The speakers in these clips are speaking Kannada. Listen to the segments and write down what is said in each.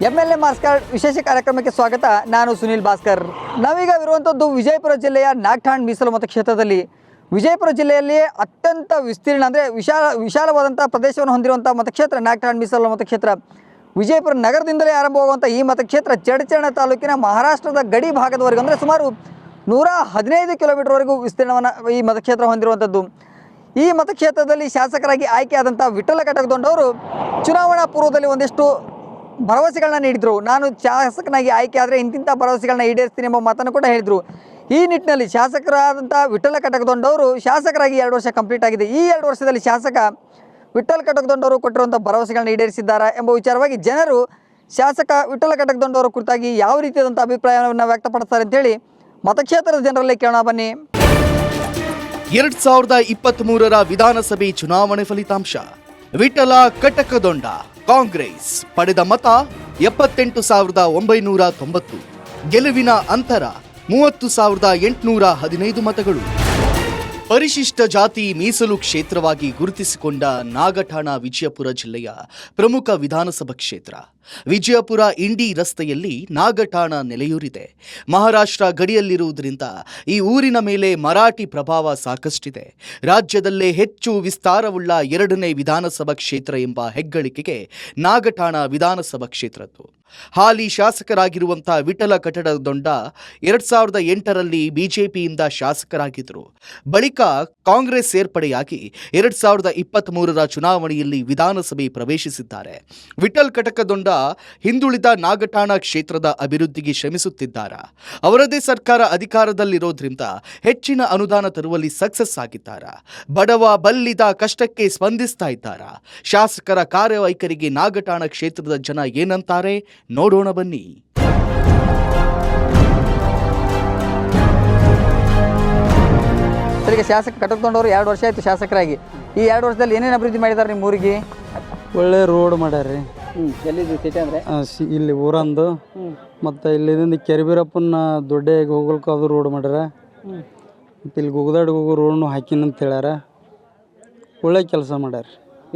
MLA ಮಾಸ್ ಕಾರ್ಡ್ ವಿಶೇಷ ಕಾರ್ಯಕ್ರಮಕ್ಕೆ ಸ್ವಾಗತ. ನಾನು ಸುನಿಲ್ ಭಾಸ್ಕರ್. ನಾವೀಗ ಇರುವಂಥದ್ದು ವಿಜಯಪುರ ಜಿಲ್ಲೆಯ ನಾಗಠಾಣ್ ಮೀಸಲು ಮತಕ್ಷೇತ್ರದಲ್ಲಿ. ವಿಜಯಪುರ ಜಿಲ್ಲೆಯಲ್ಲಿ ಅತ್ಯಂತ ವಿಸ್ತೀರ್ಣ ಅಂದರೆ ವಿಶಾಲವಾದಂಥ ಪ್ರದೇಶವನ್ನು ಹೊಂದಿರುವಂಥ ಮತಕ್ಷೇತ್ರ ನಾಗಠಾಣ್ ಮೀಸಲು ಮತಕ್ಷೇತ್ರ. ವಿಜಯಪುರ ನಗರದಿಂದಲೇ ಆರಂಭವಾಗುವಂಥ ಈ ಮತಕ್ಷೇತ್ರ ಚಡಚಣ ತಾಲೂಕಿನ ಮಹಾರಾಷ್ಟ್ರದ ಗಡಿ ಭಾಗದವರೆಗೂ ಅಂದರೆ ಸುಮಾರು 115 ಕಿಲೋಮೀಟರ್ವರೆಗೂ ವಿಸ್ತೀರ್ಣವನ್ನು ಈ ಮತಕ್ಷೇತ್ರ ಹೊಂದಿರುವಂಥದ್ದು. ಈ ಮತಕ್ಷೇತ್ರದಲ್ಲಿ ಶಾಸಕರಾಗಿ ಆಯ್ಕೆಯಾದಂಥ ವಿಠ್ಠಲ ಕಟಕದೊಂಡವರು ಚುನಾವಣಾ ಪೂರ್ವದಲ್ಲಿ ಒಂದಿಷ್ಟು ಭರವಸೆಗಳನ್ನ ನೀಡಿದರು. ನಾನು ಶಾಸಕನಾಗಿ ಆಯ್ಕೆ ಆದರೆ ಇಂತಿಂಥ ಭರವಸೆಗಳನ್ನ ಈಡೇರಿಸ್ತೀನಿ ಎಂಬ ಮಾತನ್ನು ಕೂಡ ಹೇಳಿದರು. ಈ ನಿಟ್ಟಿನಲ್ಲಿ ಶಾಸಕರಾದಂಥ ವಿಠ್ಠಲ ಕಟಕದೊಂಡವರು ಶಾಸಕರಾಗಿ 2 ವರ್ಷ ಕಂಪ್ಲೀಟ್ ಆಗಿದೆ. ಈ 2 ವರ್ಷದಲ್ಲಿ ಶಾಸಕ ವಿಠ್ಠಲ ಕಟಕದೊಂಡವರು ಕೊಟ್ಟಿರುವಂಥ ಭರವಸೆಗಳನ್ನ ಈಡೇರಿಸಿದ್ದಾರಾ ಎಂಬ ವಿಚಾರವಾಗಿ ಜನರು ಶಾಸಕ ವಿಠ್ಠಲ ಕಟಕದೊಂಡವರ ಕುರಿತಾಗಿ ಯಾವ ರೀತಿಯಾದಂಥ ಅಭಿಪ್ರಾಯವನ್ನು ವ್ಯಕ್ತಪಡಿಸ್ತಾರೆ ಅಂತೇಳಿ ಮತಕ್ಷೇತ್ರದ ಜನರಲ್ಲೇ ಕೇಳೋಣ ಬನ್ನಿ. 2023ರ ವಿಧಾನಸಭೆ ಚುನಾವಣೆ ಫಲಿತಾಂಶ. ವಿಠ್ಠಲ ಕಟಕದೊಂಡ ಕಾಂಗ್ರೆಸ್ ಪಡೆದ ಮತ 78,990. ಗೆಲುವಿನ ಅಂತರ 30,815 ಮತಗಳು. ಪರಿಶಿಷ್ಟ ಜಾತಿ ಮೀಸಲು ಕ್ಷೇತ್ರವಾಗಿ ಗುರುತಿಸಿಕೊಂಡ ನಾಗಠಾಣ ವಿಜಯಪುರ ಜಿಲ್ಲೆಯ ಪ್ರಮುಖ ವಿಧಾನಸಭಾ ಕ್ಷೇತ್ರ. ವಿಜಯಪುರ ಇಂಡಿ ರಸ್ತೆಯಲ್ಲಿ ನಾಗಠಾಣ ನೆಲೆಯೂರಿದೆ. ಮಹಾರಾಷ್ಟ್ರ ಗಡಿಯಲ್ಲಿರುವುದರಿಂದ ಈ ಊರಿನ ಮೇಲೆ ಮರಾಠಿ ಪ್ರಭಾವ ಸಾಕಷ್ಟಿದೆ. ರಾಜ್ಯದಲ್ಲೇ ಹೆಚ್ಚು ವಿಸ್ತಾರವುಳ್ಳ 2ನೇ ವಿಧಾನಸಭಾ ಕ್ಷೇತ್ರ ಎಂಬ ಹೆಗ್ಗಳಿಕೆಗೆ ನಾಗಠಾಣ ವಿಧಾನಸಭಾ ಕ್ಷೇತ್ರದ್ದು. ಹಾಲಿ ಶಾಸಕರಾಗಿರುವಂಥ ವಿಠ್ಠಲ ಕಟಕದೊಂಡ 2008ರಲ್ಲಿ ಬಿಜೆಪಿಯಿಂದ ಶಾಸಕರಾಗಿದ್ದರು. ಬಳಿಕ ಕಾಂಗ್ರೆಸ್ ಸೇರ್ಪಡೆಯಾಗಿ 2023ರ ಚುನಾವಣೆಯಲ್ಲಿ ವಿಧಾನಸಭೆ ಪ್ರವೇಶಿಸಿದ್ದಾರೆ. ವಿಠ್ಠಲ ಕಟಕದೊಂಡ ಹಿಂದುಳಿದ ನಾಗಠಾಣ ಕ್ಷೇತ್ರದ ಅಭಿವೃದ್ಧಿಗೆ ಶ್ರಮಿಸುತ್ತಿದ್ದಾರೆ. ಅವರದೇ ಸರ್ಕಾರ ಅಧಿಕಾರದಲ್ಲಿರೋದ್ರಿಂದ ಹೆಚ್ಚಿನ ಅನುದಾನ ತರುವಲ್ಲಿ ಸಕ್ಸಸ್ ಆಗಿದ್ದಾರೆ. ಬಡವ ಬಲ್ಲಿದ ಕಷ್ಟಕ್ಕೆ ಸ್ಪಂದಿಸ್ತಾ ಇದ್ದಾರೆ. ಶಾಸಕರ ಕಾರ್ಯವೈಖರಿಗೆ ನಾಗಠಾಣ ಕ್ಷೇತ್ರದ ಜನ ಏನಂತಾರೆ ನೋಡೋಣ ಬನ್ನಿ. ಸರಿಗೆ ಶಾಸಕ ಕಟಕದೊಂಡವರು 2 ವರ್ಷ ಆಯಿತು ಶಾಸಕರಾಗಿ. ಈ 2 ವರ್ಷದಲ್ಲಿ ಏನೇನು ಅಭಿವೃದ್ಧಿ ಮಾಡಿದ್ದಾರೆ ನಿಮ್ಮ ಊರಿಗೆ? ಒಳ್ಳೆ ರೋಡ್ ಮಾಡ್ಯಾರ್ರಿ. ಎಲ್ಲಿದೆ ಸಿಟಿ ಅಂದರೆ ಇಲ್ಲಿ ಊರಂದು ಮತ್ತು ಇಲ್ಲಿಂದ ಕೆರಿಬೀರಪ್ಪನ ದೊಡ್ಡಗೆ ಹೋಗ್ಲಿಕ್ಕೆ ಅದು ರೋಡ್ ಮಾಡ್ಯಾರ. ಮತ್ತು ಇಲ್ಲಿ ಗುಗದಾಡಿಗೆ ಹೋಗೋ ರೋಡ್ನು ಹಾಕಿನಂತ ಹೇಳ್ಯಾರ. ಒಳ್ಳೆ ಕೆಲಸ ಮಾಡ್ಯಾರ.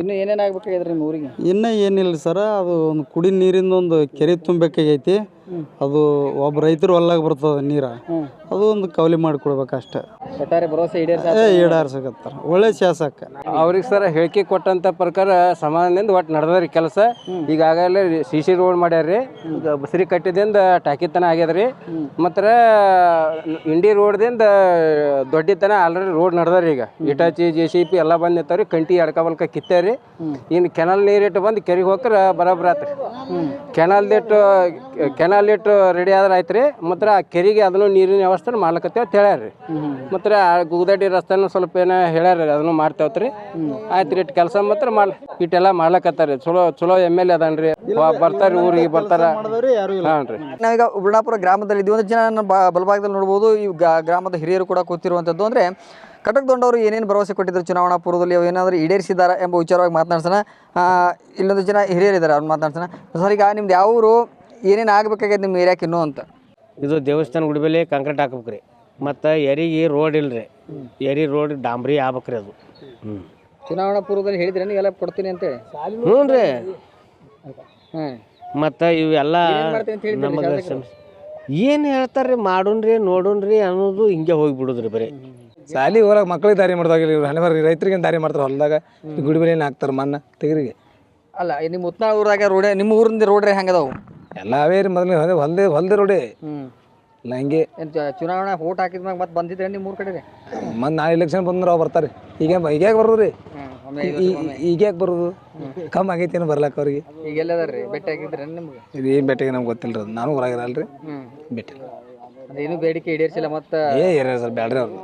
ಇನ್ನು ಏನೇನು ಆಗ್ಬೇಕಾಗಿದ್ರಿ ನಿಮ್ಮ ಊರಿಗೆ? ಇನ್ನೂ ಏನಿಲ್ಲ ಸರ, ಅದು ಒಂದು ಕುಡಿ ನೀರಿಂದ ಒಂದು ಕೆರೆ ತುಂಬಬೇಕಾಗೈತಿ. ಅದು ಒಬ್ಬ ರೈತರು ಹೊಲ್ಲಾಗ ಬರ್ತದೆ ನೀರು, ಅದು ಒಂದು ಕವಲಿ ಮಾಡಿಕೊಡ್ಬೇಕು ಅಷ್ಟೇ. ಒಟ್ಟಾರೆ ಭರವಸೆ ಈಡೇರ್ಸಕತ್ತಾರ. ಒಳ್ಳೆ ಶಾಸಕ ಅವ್ರಿಗೆ ಸರ ಹೇಳಿಕೆ ಕೊಟ್ಟಂಥ ಪ್ರಕಾರ ಸಮಾನದಿಂದ ಒಟ್ಟು ನಡೆದ್ರಿ ಕೆಲಸ. ಈಗಾಗಲೇ ಸಿ ರೋಡ್ ಮಾಡ್ಯಾರ್ರಿ. ಈಗ ಬಸರಿ ಕಟ್ಟಿದಿಂದ ಟಾಕಿತನ ಆಗ್ಯದ್ರಿ. ಮತ್ತು ಇಂಡಿ ರೋಡ್ದಿಂದ ದೊಡ್ಡತನ ಆಲ್ರೆಡಿ ರೋಡ್ ನಡೆದ್ರಿ. ಈಗ ಇಟಾಚಿ JCP ಎಲ್ಲ ಬಂದು ನಿಂತವ್ರಿ. ಕಂಟಿ ಎಡ್ಕಬಲ್ಕ ಕಿತ್ತಾರಿ. ಇನ್ನು ಕೆನಾಲ್ ನೀರಿಟ್ಟು ಬಂದು ಕೆರೆಗೆ ಹೋಗ್ರೆ ಬರಾಬರ್ ಆತ್ರಿ. ಕೆನಾಲ್ ಇಟ್ಟು ರೆಡಿ ಆದ್ರೆ ಆಯ್ತು ರೀ. ಮತ್ತು ಆ ಕೆರೆಗೆ ಅದನ್ನು ನೀರಿನ ವ್ಯವಸ್ಥೆ ಮಾಡ್ಲಕತ್ತೇವೆ ಅಂತ ಹೇಳ್ಯಾರ್ರಿ. ಮತ್ತು ಗುಗದಡ್ಡಿ ರಸ್ತೆನೂ ಸ್ವಲ್ಪ ಏನೋ ಹೇಳ್ಯಾರ, ಅದನ್ನು ಮಾಡ್ತೇವ್ರಿ. ಆಯ್ತು ರೀ, ಇಟ್ಟು ಕೆಲಸ ಮಾತ್ರ ಇಟ್ಟೆಲ್ಲ ಮಾಡ್ಲಕತ್ತಾರ. ಚಲೋ MLA ಅದನ್ರಿ. ಬರ್ತಾರ, ಊರಿಗೆ ಬರ್ತಾರ. ಹಾಂ ರೀ. ನಾವೀಗ ಬುರ್ಣಾಪುರ ಗ್ರಾಮದಲ್ಲಿ ಇದ್ದೀವಿ. ಒಂದು ಜನ ನನ್ನ ಬಲಭಾಗದಲ್ಲಿ ನೋಡ್ಬೋದು. ಈ ಗ್ರಾಮದ ಹಿರಿಯರು ಕೂಡ ಕೂತಿರುವಂಥದ್ದು. ಅಂದರೆ ಕಟಕದೊಂಡವರು ಏನೇನು ಭರವಸೆ ಕೊಟ್ಟಿದ್ರು ಚುನಾವಣಾ ಪೂರ್ವದಲ್ಲಿ, ಅವು ಏನಾದರೂ ಈಡೇರಿಸಿದ್ದಾರೆ ಎಂಬ ವಿಚಾರವಾಗಿ ಮಾತನಾಡ್ಸೋಣ. ಇಲ್ಲೊಂದು ಜನ ಹಿರಿಯರಿದ್ದಾರೆ, ಅವ್ರನ್ನ ಮಾತನಾಡ್ಸೋಣ. ಸರ್, ಈಗ ನಿಮ್ದು ಯಾವ ಊರು, ಏನೇನು ಆಗಬೇಕಾಗ್ಯದ ನಿಮ್ಮ ಏರಿಯಾಕ್ಕೆ ಇನ್ನೂ ಅಂತ? ಇದು ದೇವಸ್ಥಾನ ಗುಡಿ ಮೇಲೆ ಕಾಂಕ್ರೀಟ್ ಹಾಕ್ಬೇಕ್ರಿ. ಮತ್ತು ಎರಿಗೆ ರೋಡ್ ಇಲ್ರಿ. ಎರಿ ರೋಡ್ ಡಾಂಬ್ರಿ ಆಗ್ಬೇಕ್ರಿ ಅದು. ಚುನಾವಣಾ ಪೂರ್ವದಲ್ಲಿ ಹೇಳಿದ್ರೆ ನೀವೆಲ್ಲ ಕೊಡ್ತೀನಿ ಅಂತೇಳಿ? ಹ್ಞೂ ರೀ. ಹಾಂ. ಮತ್ತು ಇವೆಲ್ಲ ನಮಗೆ ಏನು ಹೇಳ್ತಾರೆ ರೀ, ಮಾಡೋಣ್ರಿ ನೋಡೋಣ್ರಿ ಅನ್ನೋದು ಹಿಂಗೆ ಹೋಗಿಬಿಡೋದ್ರಿ. ಬರೀ ಸಾಲಿ ಹೊರಗೆ ಮಕ್ಳಿಗೆ ದಾರಿ ಮಾಡ್ದಾಗಿಲ್ಲ. ಇವ್ರು ಹಣೆ ಬರ್ರಿ ರೈತರಿಗೆ ದಾರಿ ಮಾಡ್ತಾರೆ ಹೊಲ್ದಾಗ. ಗುಡಿ ಮೇಲೆ ಹಾಕ್ತಾರೆ ಮಣ್ಣ ತೆಗರಿಗೆ. ಅಲ್ಲ, ನಿಮ್ಮ ಉತ್ನಾಳ ಊರಾಗ ರೋಡೆ, ನಿಮ್ಮ ಊರಿಂದ ರೋಡ್ರೆ ಹೆಂಗದಾವು? ಎಲ್ಲ ಅವೇ ರೀ. ಮೊದಲು ಹೊಲ್ದೆ ರೋಡೆ ಇಲ್ಲ ಹಂಗೆ. ಚುನಾವಣಾ ಓಟ್ ಹಾಕಿದ್ಮ್ಯಾಗ ಮತ್ತೆ ಬಂದಿದ್ರೆ ನಿಮ್ಮ ಊರ ಕಡೆ ರೀ? ಮತ್ತೆ ನಾಳೆ ಎಲೆಕ್ಷನ್ ಬಂದ್ರೆ ಅವ್ರು ಬರ್ತಾರೆ. ಈಗ್ಯಾಕೆ ಬರೋದು ರೀ? ಈಗ್ಯಾಕೆ ಬರೋದು? ಕಮ್ಮಿ ಆಗೈತಿ ಏನು ಬರ್ಲಾಕ ಅವ್ರಿಗೆ. ಈಗ ಎಲ್ಲದಾರ ರೀ? ಭೇಟಿ ಆಗಿದ್ರೆ ನಿಮ್ಗೆ? ಇದು ಏನು ಭೇಟಿಗೆ ನಮ್ಗೆ ಗೊತ್ತಿಲ್ಲ ರೀ. ನಾನು ಊರಾಗಿರಲ್ಲ ರೀ. ಭೇಟಿ ಅದೇನು ಬೇಡಿಕೆ ಈಡೇರಿಸಿಲ್ಲ ಮತ್ತೆ? ಏರಿಯ ಸರ್ ಬ್ಯಾಡ್ರಿ ಅವ್ರು.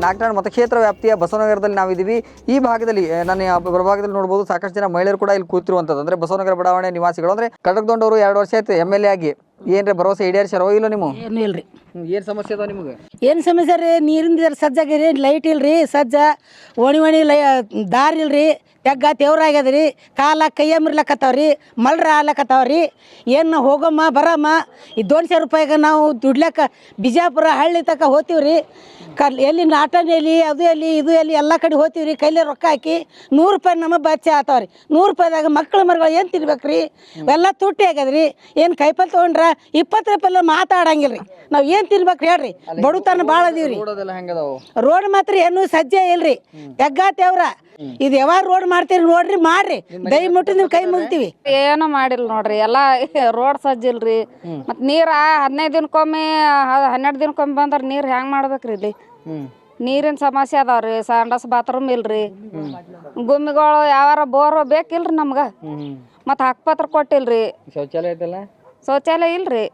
ನಾಗಠಾಣ ಮತಕ್ಷೇತ್ರ ವ್ಯಾಪ್ತಿಯ ಬಸವನಗರದಲ್ಲಿ ನಾವಿದ್ದೀವಿ. ಈ ಭಾಗದಲ್ಲಿ ನನ್ನ ಬಲಭಾಗದಲ್ಲಿ ನೋಡ್ಬೋದು ಸಾಕಷ್ಟು ಜನ ಮಹಿಳೆಯರು ಕೂಡ ಇಲ್ಲಿ ಕೂತಿರುವಂಥದ್ದು. ಅಂದರೆ ಬಸವನಗರ ಬಡಾವಣೆ ನಿವಾಸಿಗಳು. ಅಂದರೆ ಕಟಕದೊಂಡವರು 2 ವರ್ಷ ಆಯಿತು MLA ಆಗಿ. ಏನ್ರಿ ಭರವಸೆ ಈಡೇರಿಸ್ಯಾರೋ ಇಲ್ಲೋ ನೀವು? ಏನು ಇಲ್ರಿ. ಏನು ಸಮಸ್ಯೆ ಅದಾವ ನಿಮಗೆ? ಏನು ಸಮಸ್ಯೆ ರೀ? ನೀರಿಂದ ಸಜ್ಜಾಗಿರಿ, ಲೈಟ್ ಇಲ್ರಿ, ಸಜ್ಜ ಓಣಿ ದಾರಿ ಇಲ್ರಿ, ತೆಗ್ಗ ತೇವ್ರಾಗ್ಯದ ರೀ, ಕಾಲ ಕೈಯ ಮುರ್ಲಕತ್ತಾವ್ರಿ, ಮಳ್ರ ಆಲಕತ್ತಾವ್ರಿ. ಏನು ಹೋಗಮ್ಮ ಬರಮ್ಮ ಈ 200 ರೂಪಾಯಿಗೆ ನಾವು ದುಡ್ಲಕ್ಕ ಬಿಜಾಪುರ ಹಳ್ಳಿ ತಕ ಹೋಗ್ತೀವ್ರಿ. ಎಲ್ಲಿ ನಾಟನ ಎಲ್ಲಿ ಅದು ಎಲ್ಲಿ ಇದು ಎಲ್ಲಿ ಎಲ್ಲ ಕಡೆ ಹೋಗ್ತೀವ್ರಿ. ಕೈಲಿ ರೊಕ್ಕ ಹಾಕಿ 100 ರೂಪಾಯಿ ನಮ್ಮ ಬಚ್ಚೆ ಆತಾವ್ರಿ. 100 ರೂಪಾಯಿದಾಗ ಮಕ್ಳು ಮರುಗಳು ಏನು ತಿನ್ಬೇಕ್ರಿ? ಎಲ್ಲ ತುಟ್ಟಿ ಆಗ್ಯದ್ರಿ. ಏನು ಕೈಪಲ್ ತೊಗೊಂಡ್ರ 20 ರೂಪಾಯಿ ಮಾತಾಡಂಗಿಲ್ಲ ರೀ. ನಾವು ಏನು ತಿನ್ಬೇಕ್ರಿ ಹೇಳ್ರಿ? ಬಡತನ ಭಾಳ ಅದೀವ್ರಿ. ರೋಡ್ ಮಾತ್ರ ಏನು ಸಜ್ಜೆ ಇಲ್ರಿ, ತೆಗ್ಗ ತೇವ್ರ. ಇದು ಯಾವಾಗ ರೋಡ್ ಮಾಡ್ತೀರಿ ನೋಡ್ರಿ, ಮಾಡ್ರಿ, ದಯವಿಟ್ಟು ನೀವು ಕೈ ಮುಗ್ತೀವಿ. ಏನು ಮಾಡಿಲ್ಲ ನೋಡ್ರಿ, ಎಲ್ಲ ರೋಡ್ ಸಜ್ಜಿಲ್ರಿ. ಮತ್ ನೀರ 15 ದಿನಕ್ಕೊಮ್ಮೆ 12 ದಿನಕ್ಕೊಮ್ಮೆ ಬಂದ್ರ ನೀರ್ ಹೆಂಗ್ ಮಾಡ್ಬೇಕ್ರಿ? ಇಲ್ಲಿ ನೀರಿನ ಸಮಸ್ಯೆ ಅದಾವ್ರಿ. ಸಂಡಸ್ ಬಾತ್ರೂಮ್ ಇಲ್ರಿ, ಗುಮ್ಮಿಗಳು ಯಾವಾರ ಬೋರ್ ಬೇಕಿಲ್ರಿ ನಮ್ಗ. ಮತ್ ಹಕ್ಕಪತ್ರ ಕೊಟ್ಟಿಲ್ರಿ, ಶೌಚಾಲಯ ಇಲ್ರಿ,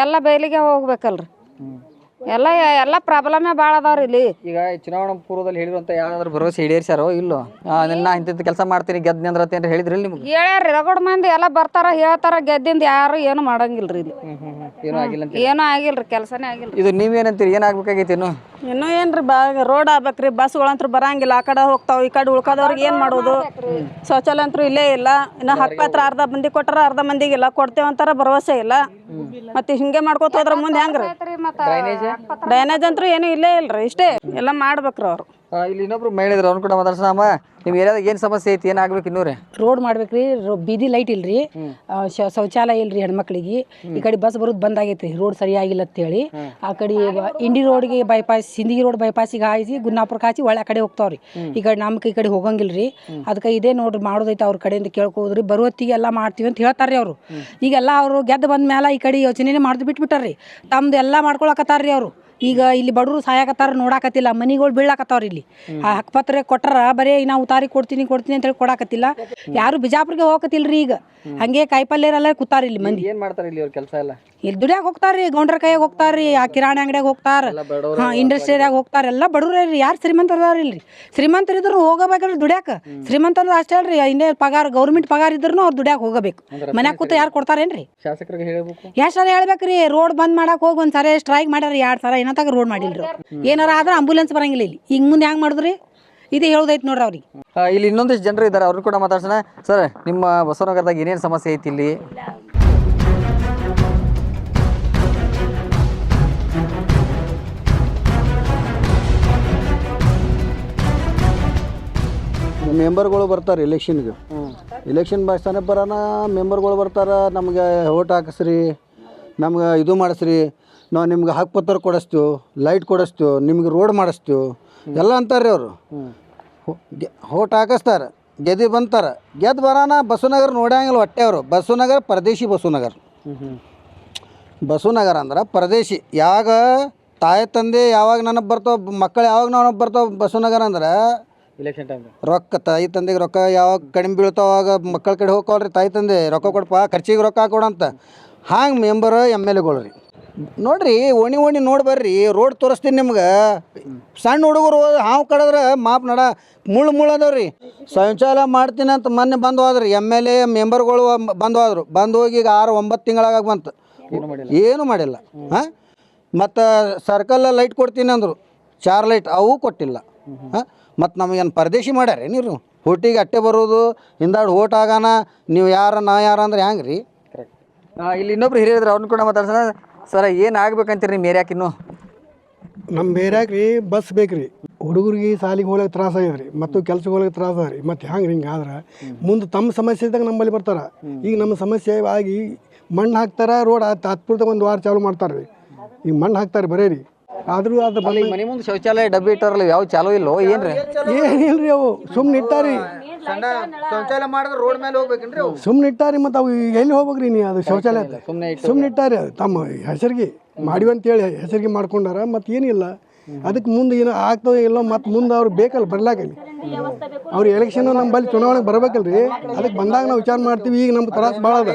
ಎಲ್ಲ ಬಯಲಿಗೆ ಹೋಗ್ಬೇಕಲ್ರಿ. ಎಲ್ಲ ಪ್ರಾಬ್ಲಮೇ ಭಾಳ ಅದಾವ್ರಿ ಇಲ್ಲಿ. ಈಗ ಚುನಾವಣಾ ಪೂರ್ವದಲ್ಲಿ ಹೇಳಿರುವಂತ ಯಾವ್ದಾದ್ರು ಭರವಸೆ ಈಡೇರಿಸ್ಯಾರೋ ಇಲ್ಲೋ? ನಾ ಇಂಥದ್ದು ಕೆಲಸ ಮಾಡ್ತೀನಿ ಗೆದ್ನಿ ಅಂದ್ರ ಅಂತ ಹೇಳಿದ್ರಿ ನಿಮ್ಗೆ? ಹೇಳ್ಯಾರ್ರಿ, ರಗಡ್ ಮಂದಿ ಎಲ್ಲ ಬರ್ತಾರ ಹೇಳ್ತಾರ, ಗೆದ್ದಿಂದ ಯಾರು ಏನು ಮಾಡಂಗಿಲ್ರಿ ಇಲ್ಲಿ. ಏನೂ ಆಗಿಲ್ರಿ, ಕೆಲಸನೇ ಆಗಿಲ್ರಿ. ಇದು ನೀವೇನಂತೀರಿ, ಏನಾಗ್ಬೇಕಾಗೈತಿ ಇನ್ನು? ಇನ್ನೂ ಏನ್ರಿ ರೋಡ್ ಆಗ್ಬೇಕ್ರಿ. ಬಸ್ಗಳಂತೂ ಬರಂಗಿಲ್ಲ, ಆ ಕಡೆ ಹೋಗ್ತಾವ, ಈ ಕಡೆ ಉಳ್ಕಾದವ್ರಿಗೆ ಏನು ಮಾಡೋದು? ಶೌಚಾಲಯ ಅಂತೂ ಇಲ್ಲೇ ಇಲ್ಲ. ಇನ್ನು ಹಕ್ಕಪತ್ರ ಅರ್ಧ ಮಂದಿ ಕೊಟ್ಟಾರ, ಅರ್ಧ ಮಂದಿಗಿಲ್ಲ. ಕೊಡ್ತೇವಂತಾರ, ಭರವಸೆ ಇಲ್ಲ. ಮತ್ತೆ ಹಿಂಗೆ ಮಾಡ್ಕೊತ ಹೋದ್ರ ಮುಂದೆ ಹೆಂಗ್ರಿ? ಡ್ರೈನೇಜ್ ಅಂತೂ ಏನೂ ಇಲ್ಲೇ ಇಲ್ರಿ. ಇಷ್ಟೇ ಎಲ್ಲ ಮಾಡ್ಬೇಕ್ರಿ ಅವ್ರು. ಇಲ್ಲಿ ಇನ್ನೊಬ್ರು ಮಹಿಳೆದ್ರು, ಅವ್ನು ಕೂಡ ಮಾತಾಡ್ಸೋಣ. ನಿಮ್ ಏರಿಯಾದಾಗ ಏನು ಸಮಸ್ಯೆ ಐತಿ, ಏನಾಗ್ಬೇಕು ಇನ್ನೂರೇ? ರೋಡ್ ಮಾಡ್ಬೇಕ್ರಿ, ಬೀದಿ ಲೈಟ್ ಇಲ್ರಿ, ಶೌಚಾಲಯ ಇಲ್ರಿ ಹೆಣ್ಮಕ್ಳಿಗೆ. ಈ ಕಡೆ ಬಸ್ ಬರೋದು ಬಂದ್ ಆಗೈತ್ರಿ, ರೋಡ್ ಸರಿಯಾಗಿಲ್ಲ ಅಂತೇಳಿ. ಆ ಕಡೆ ಇಂಡಿ ರೋಡ್ಗೆ ಬೈಪಾಸ್, ಸಿಂದಗಿ ರೋಡ್ ಬೈಪಾಸಿಗೆ ಹಾಯಿಸಿ ಗುನ್ನಾಪುರಕ್ಕೆ ಹಾಸಿ ಒಳ್ಳೆ ಕಡೆ ಹೋಗ್ತಾವ್ರಿ. ಈ ಕಡೆ ನಮ್ಗೆ ಈ ಕಡೆ ಹೋಗಂಗಿಲ್ರಿ. ಅದಕ್ಕೆ ಇದೇ ನೋಡ್ರಿ ಮಾಡೋದೈತೆ ಅವ್ರ ಕಡೆಯಿಂದ ಕೇಳ್ಕೋದ್ರಿ. ಬರುವತ್ತಿಗೆ ಎಲ್ಲ ಮಾಡ್ತೀವಿ ಅಂತ ಹೇಳ್ತಾರ್ರಿ ಅವರು. ಈಗೆಲ್ಲ ಅವರು ಗೆದ್ದು ಬಂದ ಮೇಲೆ ಈ ಕಡೆ ಯೋಚನೆ ಮಾಡ್ದು ಬಿಟ್ಬಿಟ್ಟಾರ್ರಿ. ತಮ್ದು ಎಲ್ಲ ಮಾಡ್ಕೊಳಕತ್ತಾರ್ರಿ ಅವರು. ಈಗ ಇಲ್ಲಿ ಬಡವರು ಸಾಯಕತ್ತಾರ, ನೋಡಾಕತ್ತಿಲ್ಲ, ಮನಿಗಳು ಬೀಳಾಕತ್ತಾವ್ರಿ. ಇಲ್ಲಿ ಆ ಹಕ್ಕಪತ್ರ ಕೊಟ್ಟಾರ, ಬರೀ ನಾವು ಉತಾರಿ ಕೊಡ್ತೀನಿ ಅಂತ ಹೇಳಿ ಕೊಡಾಕತ್ತಿಲ್ಲ. ಯಾರು ಬಿಜಾಪುರ್ಗೆ ಹೋಗಕತ್ತಿಲ್ರಿ. ಈಗ ಹಂಗೆ ಕಾಯಿಪಲ್ಯರೆಲ್ಲ ಕೂತಾರ ಇಲ್ಲಿ ಮಂದಿ. ಏನ್ ಮಾಡ್ತಾರೆ ಇಲ್ಲಿ ಅವ್ರ ಕೆಲಸ ಎಲ್ಲ? ಇಲ್ಲಿ ದುಡಿಯಾಗ ಹೋಗ್ತಾರ್ರಿ, ಗೌಂಡ್ರ ಕೈಯಾಗ ಹೋಗ್ತಾರ್ರಿ, ಆ ಕಿರಾಣಿ ಅಂಗಡಿಯಾಗ ಹೋಗ್ತಾರ, ಇಂಡಸ್ಟ್ರಿಯಾಗ ಹೋಗ್ತಾರ. ಎಲ್ಲ ಬಡವ್ರಿ, ಯಾರು ಶ್ರೀಮಂತರ ಅದಾರ ಇಲ್ರಿ? ಶ್ರೀಮಂತರು ಇದ್ರು ಹೋಗಬೇಕಲ್ರಿ ದುಡ್ಯಾಕ. ಶ್ರೀಮಂತರ ಅಷ್ಟೇ ಅಲ್ರಿ, ಇನ್ನೇ ಪಗಾರ ಗೌರ್ಮೆಂಟ್ ಪಗಾರ ಇದ್ರು ಅವ್ರು ದುಡ್ಯಾಕ ಹೋಗಬೇಕು. ಮನ್ಯಾಗ ಕೂತ ಯಾರು ಕೊಡ್ತಾರೇನ್ರಿ? ಶಾಸಕರಿಗೆ ಹೇಳ್ಬೇಕು. ಎಷ್ಟು ಸಲ ಹೇಳ್ಬೇಕ್ರಿ? ರೋಡ್ ಬಂದ್ ಮಾಡಕ್ ಹೋಗಿ ಒಂದ್ಸರಿ ಸ್ಟ್ರೈಕ್ ಮಾಡ್ಯಾರ, 2 ಸಲ ಏನತ್ತಾಗ ರೋಡ್ ಮಾಡಿಲ್ರಿ. ಏನಾರ ಆದ್ರೆ ಆಂಬುಲೆನ್ಸ್ ಬರಂಗಿಲ್ಲ ಇಲ್ಲಿ. ಈಗ ಮುಂದೆ ಹೆಂಗ್ ಮಾಡಿದ್ರಿ? ಇದೇ ಹೇಳೋದೈತಿ ನೋಡ್ರಿ ಅವ್ರಿಗೆ. ಇಲ್ಲಿ ಇನ್ನೊಂದಿಷ್ಟು ಜನರು ಇದ್ದಾರೆ, ಅವ್ರನ್ನ ಕೂಡ ಮಾತಾಡ್ಸೋಣ. ಸರ್, ನಿಮ್ಮ ಬಸವನಗರದಾಗ ಏನೇನು ಸಮಸ್ಯೆ ಐತಿ ಇಲ್ಲಿ? ಮೆಂಬರ್ಗಳು ಬರ್ತಾರೆ ಎಲೆಕ್ಷನ್ಗೆ. ಎಲೆಕ್ಷನ್ ಭಾಷಣ ಬರೋಣ, ಮೆಂಬರ್ಗಳು ಬರ್ತಾರೆ. ನಮ್ಗೆ ಓಟ್ ಹಾಕಿಸ್ರಿ, ನಮ್ಗೆ ಇದು ಮಾಡಿಸ್ರಿ, ನಾವು ನಿಮ್ಗೆ ಹಕ್ಕುಪತ್ರ ಕೊಡಿಸ್ತೀವಿ, ಲೈಟ್ ಕೊಡಿಸ್ತೀವಿ, ನಿಮ್ಗೆ ರೋಡ್ ಮಾಡಿಸ್ತೀವಿ ಎಲ್ಲ ಅಂತಾರೆ ಅವರು. ಓಟ್ ಹಾಕಿಸ್ತಾರೆ, ಗೆದ್ದು ಬಂತಾರೆ. ಗೆದ್ದು ಬರೋಣ ಬಸವನಗರ ನೋಡ್ಯಾಂಗಿಲ್ಲ ಹೊಟ್ಟೆ ಅವರು. ಬಸವನಗರ ಪರದೇಶಿ ಬಸವನಗರ. ಬಸವನಗರ ಅಂದ್ರೆ ಪರದೇಶಿ. ಯಾವಾಗ ತಾಯಿ ತಂದೆ ಯಾವಾಗ ನನಗೆ ಬರ್ತಾವ, ಮಕ್ಕಳು ಯಾವಾಗ ನನಗೆ ಬರ್ತಾವ ಬಸವನಗರ ಅಂದ್ರೆ ಎಲೆಕ್ಷನ್ ಟೈಮ್ ರೊಕ್ಕ. ತಾಯಿ ತಂದೆಗೆ ರೊಕ್ಕ ಯಾವಾಗ ಕಡಿಮೆ ಬೀಳ್ತಾವ ಅವಾಗ ಮಕ್ಕಳ ಕಡೆ ಹೋಗ್ಕೊಳ್ರಿ. ತಾಯಿ ತಂದೆ ರೊಕ್ಕ ಕೊಡಪ್ಪ, ಖರ್ಚಿಗೆ ರೊಕ್ಕ ಕೊಡಂತ. ಹಂಗೆ ಮೆಂಬರ್ MLA ರೀ. ನೋಡ್ರಿ, ಓಣಿ ನೋಡಿ ಬರ್ರಿ, ರೋಡ್ ತೋರಿಸ್ತೀನಿ ನಿಮ್ಗೆ. ಸಣ್ಣ ಹುಡುಗರು ಹಾವು ಕಡಿದ್ರೆ ಮಾಪ್ ನಡ ಮುಳ್ಳು ಅದಾವ್ರಿ. ಶೌಚಾಲಯ ಮಾಡ್ತೀನಿ ಅಂತ ಮೊನ್ನೆ ಬಂದು ಹೋದ್ರಿ. MLA ಮೆಂಬರ್ಗಳು ಬಂದು ಹೋದ್ರು. ಬಂದು ಹೋಗಿ ಈಗ 6-9 ತಿಂಗಳಾಗ ಬಂತು, ಏನು ಮಾಡಿಲ್ಲ. ಹಾಂ, ಮತ್ತು ಸರ್ಕಲ್ ಲೈಟ್ ಕೊಡ್ತೀನಿ ಅಂದರು, 4 ಲೈಟ್ ಅವು ಕೊಟ್ಟಿಲ್ಲ. ಹಾಂ, ಮತ್ತು ನಮಗೇನು ಪರದೇಶಿ ಮಾಡ್ಯಾರ ನೀವು? ಓಟಿಗೆ ಅಟ್ಟೆ ಬರೋದು, ಹಿಂದಾಡು ಓಟ್ ಆಗೋಣ, ನೀವು ಯಾರ ನಾ ಯಾರ ಅಂದ್ರೆ ಹೆಂಗೆ ರೀ? ಇಲ್ಲಿ ಇನ್ನೊಬ್ರು ಹಿರಿಯರಿದ್ರೆ, ಅವ್ರನ್ನ ಕೂಡ ಮಾತಾಡ್ಸೋಣ. ಸರ, ಏನು ಆಗ್ಬೇಕಂತೀರಿ ನಿಮ್ಮ ಏರಿಯಾಕ? ಇನ್ನು ನಮ್ಮ ಏರಿಯಾಕ ರೀ ಬಸ್ ಬೇಕು ರೀ. ಹುಡುಗರಿಗೆ ಶಾಲೆಗೆ ಹೋಗ್ಲಿಕ್ಕೆ ತ್ರಾಸ ಆಗ್ಯದ ರೀ, ಮತ್ತು ಕೆಲ್ಸಕ್ಕೆ ಹೋಗ್ಲಿಕ್ಕೆ ತ್ರಾಸ ಅದ ರೀ. ಮತ್ತು ಹೆಂಗೆ ಹಿಂಗೆ ಆದ್ರೆ ಮುಂದೆ ತಮ್ಮ ಸಮಸ್ಯೆ ಇದ್ದಾಗ ನಮ್ಮಲ್ಲಿ ಬರ್ತಾರೆ. ಈಗ ನಮ್ಮ ಸಮಸ್ಯೆ ಆಗಿ ಮಣ್ಣು ಹಾಕ್ತಾರೆ, ರೋಡ್ ಹತ್ಪುರದಾಗ 1 ವಾರ ಚಾಲು ಮಾಡ್ತಾರೆ ರೀ. ಈಗ ಮಣ್ಣು ಹಾಕ್ತಾರೆ ಬರೇ ರೀ. ಆದರೂ ಅದು ಮನೆ ಮುಂದೆ ಶೌಚಾಲಯ ಡಬ್ಬಿ ಇಟ್ಟಾರಲ್ಲ, ಯಾವ ಚಾಲೂ ಇಲ್ಲೋ ಏನ್ರಿ? ಏನಿಲ್ರಿ, ಅವು ಸುಮ್ಮನೆ ಇಟ್ಟಾರಿ. ಶೌಚಾಲಯ ಮಾಡಿದ್ರೆ ರೋಡ್ ಮೇಲೆ ಹೋಗ್ಬೇಕೇನ್ರಿ? ಸುಮ್ಮನೆ ಇಟ್ಟಾರಿ. ಮತ್ತು ಅವು ಎಲ್ಲಿ ಹೋಗ್ಬೇಕ್ರಿ? ನೀ ಅದು ಶೌಚಾಲಯ ಸುಮ್ಮನೆ ಇಟ್ಟಾರಿ. ಅದು ತಮ್ಮ ಹೆಸರಿಗೆ ಮಾಡಿವಿ ಅಂತೇಳಿ ಹೆಸರಿಗೆ ಮಾಡ್ಕೊಂಡಾರ. ಮತ್ತು ಏನಿಲ್ಲ, ಅದಕ್ಕೆ ಮುಂದೆ ಏನೋ ಆಗ್ತೋ ಇಲ್ಲೋ. ಮತ್ತು ಮುಂದೆ ಅವ್ರು ಬೇಕಲ್ಲ ಬರ್ಲಾಕಲ್ಲಿ. ಅವ್ರು ಎಲೆಕ್ಷನ್ ನಮ್ಮಲ್ಲಿ ಚುನಾವಣೆಗೆ ಬರ್ಬೇಕಲ್ರಿ. ಅದಕ್ಕೆ ಬಂದಾಗ ನಾವು ವಿಚಾರ ಮಾಡ್ತೀವಿ. ಈಗ ನಮ್ಗೆ ತ್ರಾಸ ಭಾಳ ಅದ.